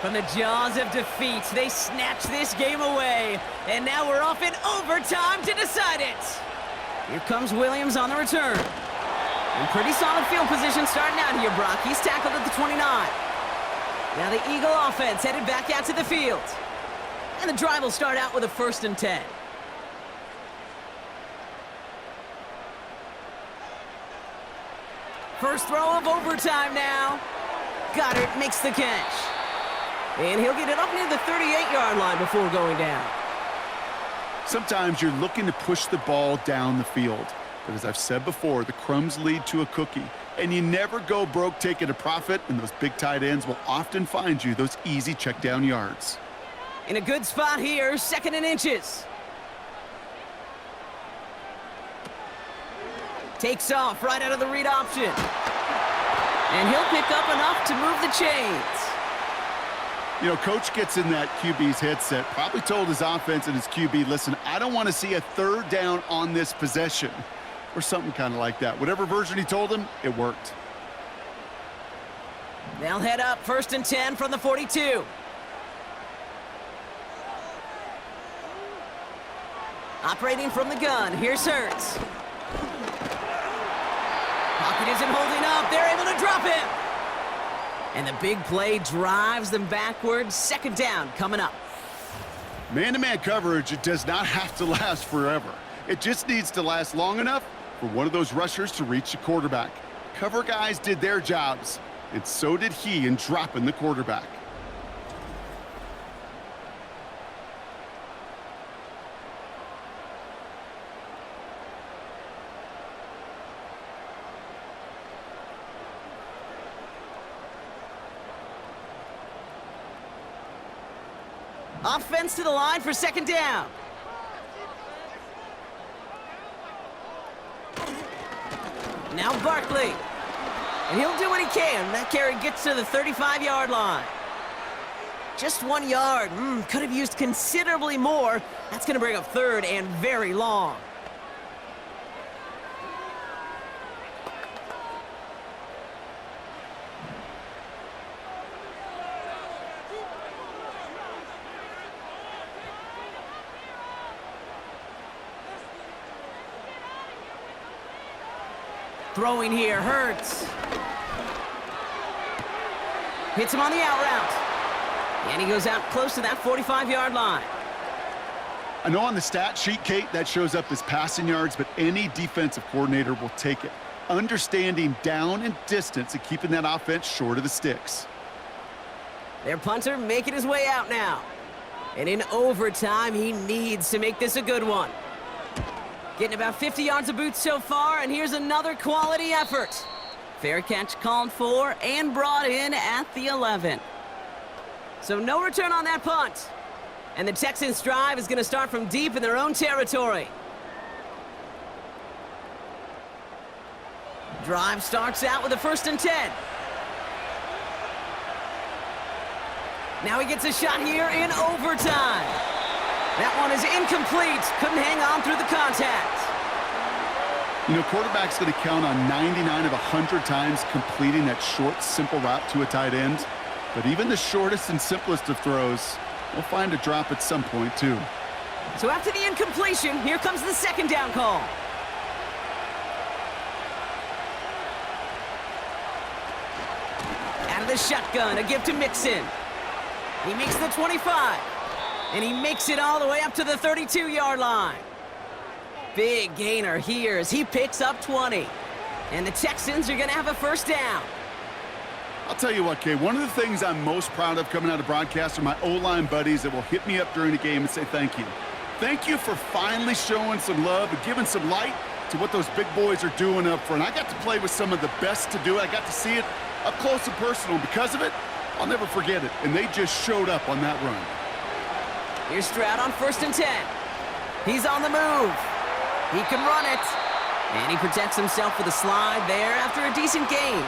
From the jaws of defeat, they snatch this game away. And now we're off in overtime to decide it. Here comes Williams on the return. In pretty solid field position starting out here, Brock. He's tackled at the 29. Now the Eagle offense headed back out to the field. And the drive will start out with a 1st and 10. First throw of overtime now. Goddard makes the catch. And he'll get it up near the 38-yard line before going down. Sometimes you're looking to push the ball down the field. But as I've said before, the crumbs lead to a cookie. And you never go broke taking a profit, and those big tight ends will often find you those easy check down yards. In a good spot here, 2nd and inches. Takes off right out of the read option. And he'll pick up enough to move the chains. You know, coach gets in that QB's headset, probably told his offense and his QB, listen, I don't want to see a 3rd down on this possession. Or something kind of like that. Whatever version he told him, it worked. They'll head up 1st and 10 from the 42. Operating from the gun, here's Hurts. Pocket isn't holding up, they're able to drop it. And the big play drives them backwards. 2nd down coming up. Man-to-man coverage, it does not have to last forever. It just needs to last long enough for one of those rushers to reach the quarterback. Cover guys did their jobs, and so did he in dropping the quarterback. Offense to the line for 2nd down. Now Barkley. And he'll do what he can. That carry gets to the 35-yard line. Just 1 yard. Could have used considerably more. That's going to bring up 3rd and very long. Throwing here, Hurts. Hits him on the out route. And he goes out close to that 45-yard line. I know on the stat sheet, Kate, that shows up as passing yards, but any defensive coordinator will take it. Understanding down and distance and keeping that offense short of the sticks. Their punter making his way out now. And in overtime, he needs to make this a good one. Getting about 50 yards of boots so far, and here's another quality effort. Fair catch called for and brought in at the 11. So no return on that punt. And the Texans' drive is going to start from deep in their own territory. Drive starts out with a 1st and 10. Now he gets a shot here in overtime. That one is incomplete. Couldn't hang on through the contact. You know, quarterback's going to count on 99 of 100 times completing that short, simple route to a tight end. But even the shortest and simplest of throws will find a drop at some point, too. So after the incompletion, here comes the 2nd down call. Out of the shotgun, a give to Mixon. He makes the 25. And he makes it all the way up to the 32-yard line. Big gainer here as he picks up 20. And the Texans are going to have a 1st down. I'll tell you what, Kay, one of the things I'm most proud of coming out of broadcast are my O-line buddies that will hit me up during the game and say thank you. Thank you for finally showing some love and giving some light to what those big boys are doing up front. I got to play with some of the best to do it. I got to see it up close and personal. Because of it, I'll never forget it. And they just showed up on that run. Here's Stroud on 1st and 10. He's on the move. He can run it. And he protects himself with a slide there after a decent gain.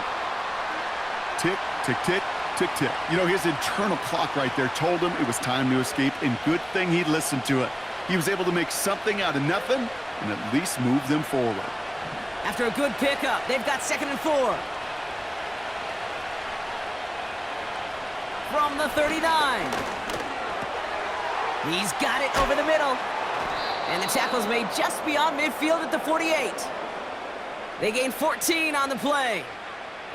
Tick, tick, tick, tick, tick. You know, his internal clock right there told him it was time to escape, and good thing he listened to it. He was able to make something out of nothing and at least move them forward. After a good pickup, they've got 2nd and 4. From the 39. He's got it over the middle. And the tackle's made just beyond midfield at the 48. They gain 14 on the play.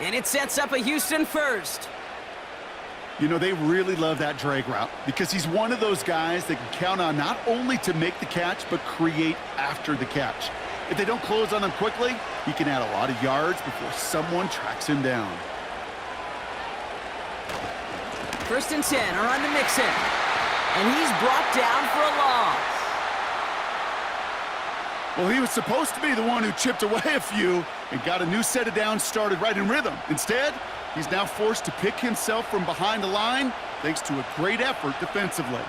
And it sets up a Houston 1st. You know, they really love that drag route because he's one of those guys that can count on not only to make the catch, but create after the catch. If they don't close on him quickly, he can add a lot of yards before someone tracks him down. 1st and 10 are on to Mixon. And he's brought down for a loss. Well, he was supposed to be the one who chipped away a few and got a new set of downs started right in rhythm. Instead, he's now forced to pick himself from behind the line thanks to a great effort defensively.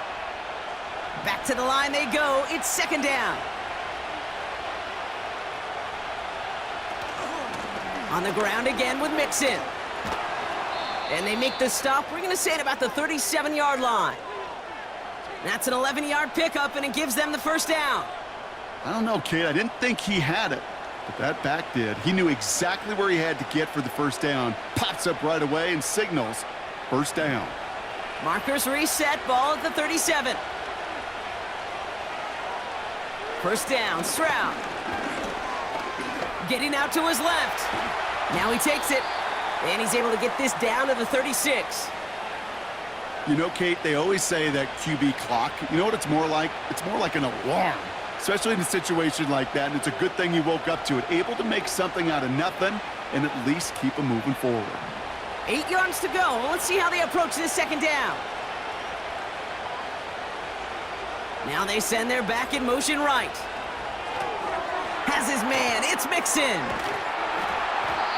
Back to the line they go. It's 2nd down. On the ground again with Mixon. And they make the stop. We're going to say it about the 37-yard line. That's an 11-yard pickup, and it gives them the 1st down. I don't know, kid. I didn't think he had it, but that back did. He knew exactly where he had to get for the 1st down. Pops up right away and signals 1st down. Markers reset, ball at the 37. 1st down, Stroud. Getting out to his left. Now he takes it, and he's able to get this down to the 36. You know, Kate, they always say that QB clock, you know what it's more like? It's more like an alarm, especially in a situation like that, and it's a good thing you woke up to it. Able to make something out of nothing and at least keep them moving forward. 8 yards to go. Well, let's see how they approach this 2nd down. Now they send their back in motion right. Has his man. It's Mixon.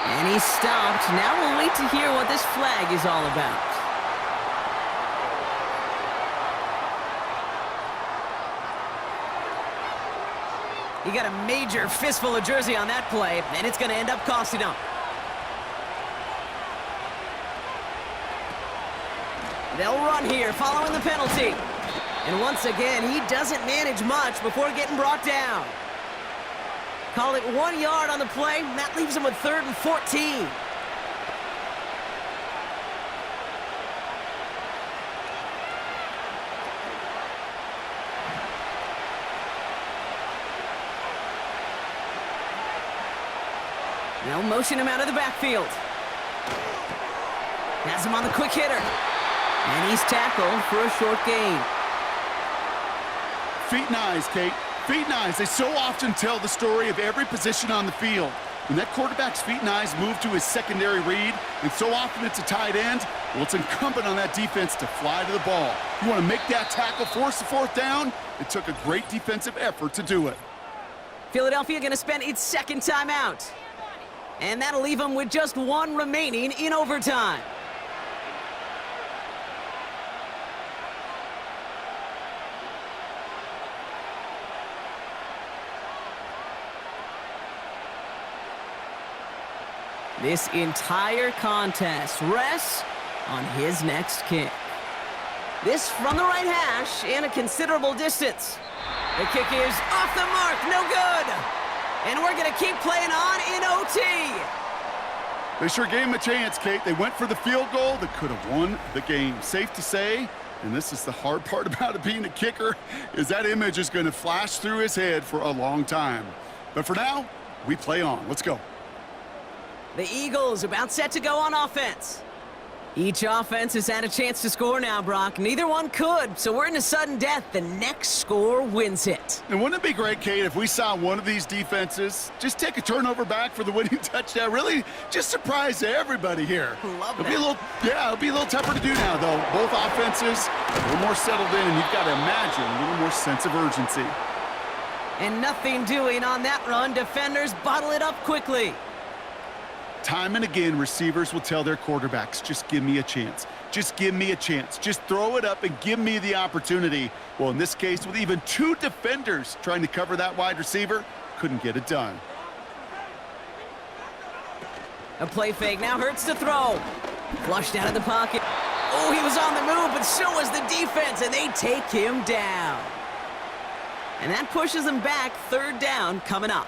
And he's stopped. Now we'll wait to hear what this flag is all about. He got a major fistful of jersey on that play, and it's going to end up costing him. They'll run here following the penalty. And once again, he doesn't manage much before getting brought down. Call it 1 yard on the play. That leaves him with 3rd and 14. They'll motion him out of the backfield. Has him on the quick hitter. And he's tackled for a short gain. Feet and eyes, Kate. Feet and eyes. They so often tell the story of every position on the field. When that quarterback's feet and eyes move to his secondary read, and so often it's a tight end, well, it's incumbent on that defense to fly to the ball. You want to make that tackle, force the 4th down? It took a great defensive effort to do it. Philadelphia going to spend its 2nd timeout. And that'll leave them with just 1 remaining in overtime. This entire contest rests on his next kick. This from the right hash and a considerable distance. The kick is off the mark, no good. And we're going to keep playing on in OT. They sure gave him a chance, Kate. They went for the field goal that could have won the game. Safe to say, and this is the hard part about it being a kicker, is that image is going to flash through his head for a long time. But for now, we play on. Let's go. The Eagles about set to go on offense. Each offense has had a chance to score now, Brock. Neither one could, so we're in a sudden death. The next score wins it. And wouldn't it be great, Kate, if we saw one of these defenses just take a turnover back for the winning touchdown? Really just surprise everybody here. Love that. It'll be a little tougher to do now, though. Both offenses a little more settled in, and you've got to imagine a little more sense of urgency. And nothing doing on that run. Defenders bottle it up quickly. Time and again, receivers will tell their quarterbacks, just give me a chance. Just give me a chance. Just throw it up and give me the opportunity. Well, in this case, with even 2 defenders trying to cover that wide receiver, couldn't get it done. A play fake now hurts to throw. Flushed out of the pocket. Oh, he was on the move, but so was the defense, and they take him down. And that pushes them back. 3rd down coming up.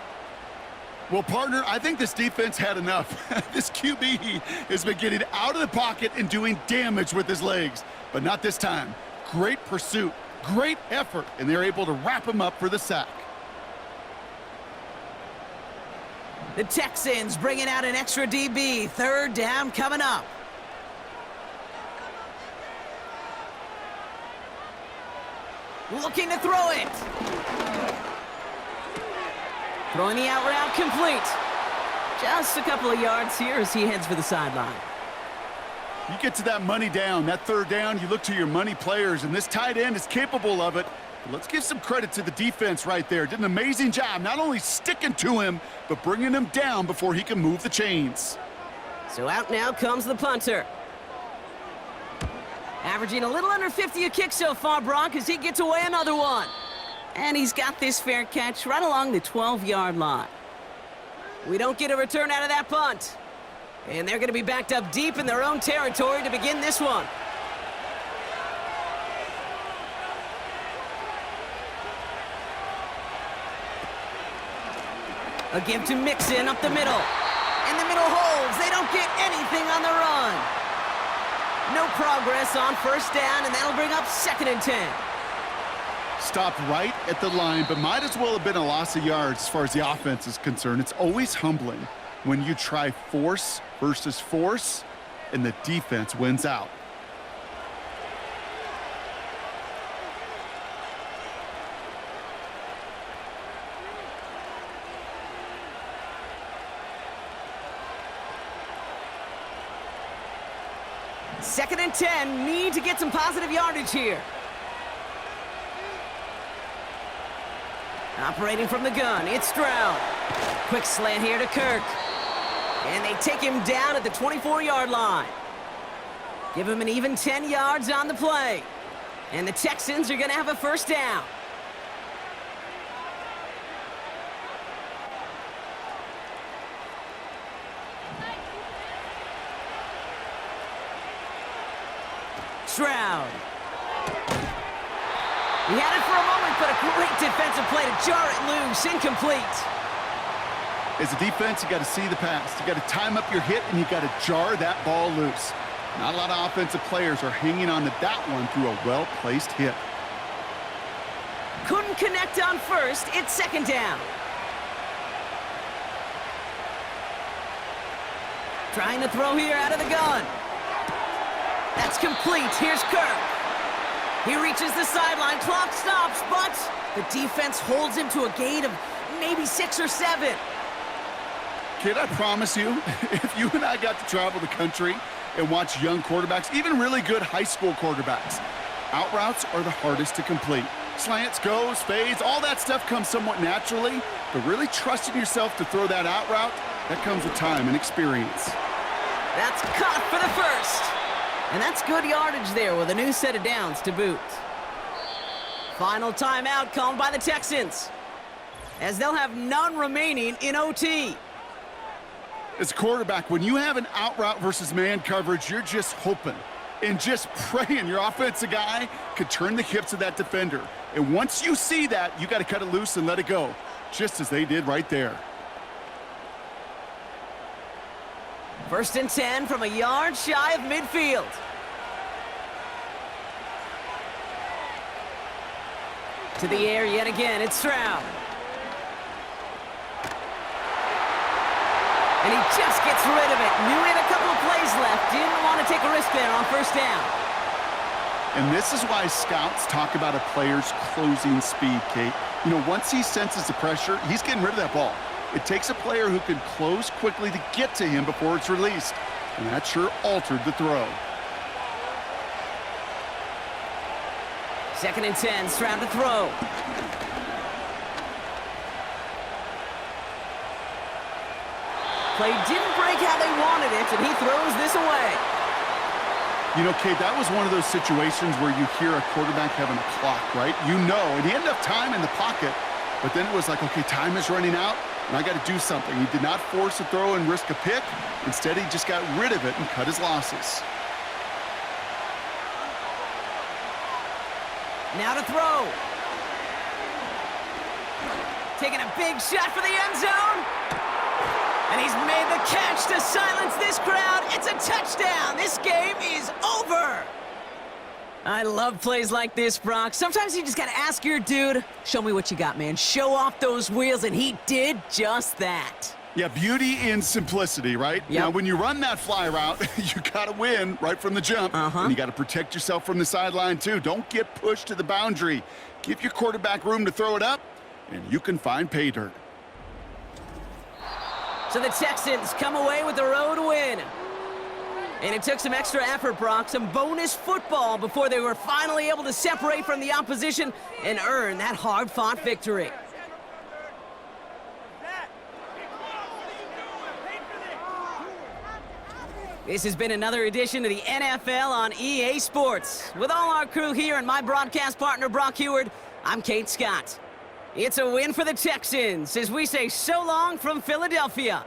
Well, partner, I think this defense had enough. This QB has been getting out of the pocket and doing damage with his legs, but not this time. Great pursuit, great effort, and they're able to wrap him up for the sack. The Texans bringing out an extra DB. 3rd down coming up. Looking to throw it. Throwing the out route complete. Just a couple of yards here as he heads for the sideline. You get to that money down, that third down, you look to your money players, and this tight end is capable of it. But let's give some credit to the defense right there. Did an amazing job not only sticking to him, but bringing him down before he can move the chains. So out now comes the punter. Averaging a little under 50 a kick so far, Brock, as he gets away another one. And he's got this fair catch right along the 12-yard line. We don't get a return out of that punt. And they're going to be backed up deep in their own territory to begin this one. A give to Mixon up the middle. And the middle holds. They don't get anything on the run. No progress on first down, and that'll bring up 2nd and 10. Stopped right at the line, but might as well have been a loss of yards as far as the offense is concerned. It's always humbling when you try force versus force, and the defense wins out. Second and 10, need to get some positive yardage here. Operating from the gun, it's Stroud. Quick slant here to Kirk. And they take him down at the 24-yard line. Give him an even 10 yards on the play. And the Texans are going to have a first down. Stroud. He had it for a moment, but a great defensive play to jar it loose. Incomplete. As a defense, you got to see the pass. You got to time up your hit, and you got to jar that ball loose. Not a lot of offensive players are hanging on to that one through a well-placed hit. Couldn't connect on first. It's second down. Trying to throw here out of the gun. That's complete. Here's Kirk. He reaches the sideline. Clock stops, but the defense holds him to a gain of maybe 6 or 7. Kid, I promise you, if you and I got to travel the country and watch young quarterbacks, even really good high school quarterbacks, out routes are the hardest to complete. Slants, goes, fades, all that stuff comes somewhat naturally, but really trusting yourself to throw that out route, that comes with time and experience. That's caught for the first. And that's good yardage there with a new set of downs to boot. Final timeout called by the Texans, as they'll have none remaining in OT. As a quarterback, when you have an out route versus man coverage, you're just hoping and just praying your offensive guy could turn the hips of that defender. And once you see that, you got to cut it loose and let it go, just as they did right there. First and 10 from a yard shy of midfield. To the air yet again, it's Stroud. And he just gets rid of it. Knew he had a couple of plays left. Didn't want to take a risk there on first down. And this is why scouts talk about a player's closing speed, Kate. You know, once he senses the pressure, he's getting rid of that ball. It takes a player who can close quickly to get to him before it's released. And that sure altered the throw. Second and 10, Stroud to throw. Play didn't break how they wanted it, and he throws this away. You know, Kate, that was one of those situations where you hear a quarterback having a clock, right? You know, and he had enough time in the pocket, but then it was like, okay, time is running out, and I got to do something. He did not force a throw and risk a pick. Instead, he just got rid of it and cut his losses. Now to throw. Taking a big shot for the end zone. And he's made the catch to silence this crowd. It's a touchdown. This game is over. I love plays like this, Brock. Sometimes you just got to ask your dude, show me what you got, man. Show off those wheels, and he did just that. Yeah, beauty in simplicity, right? Yep. Now, when you run that fly route, you got to win right from the jump. And you got to protect yourself from the sideline, too. Don't get pushed to the boundary. Give your quarterback room to throw it up, and you can find pay dirt. So the Texans come away with the road win. And it took some extra effort, Brock, some bonus football before they were finally able to separate from the opposition and earn that hard-fought victory. This has been another edition of the NFL on EA Sports. With all our crew here and my broadcast partner, Brock Heward, I'm Kate Scott. It's a win for the Texans as we say so long from Philadelphia.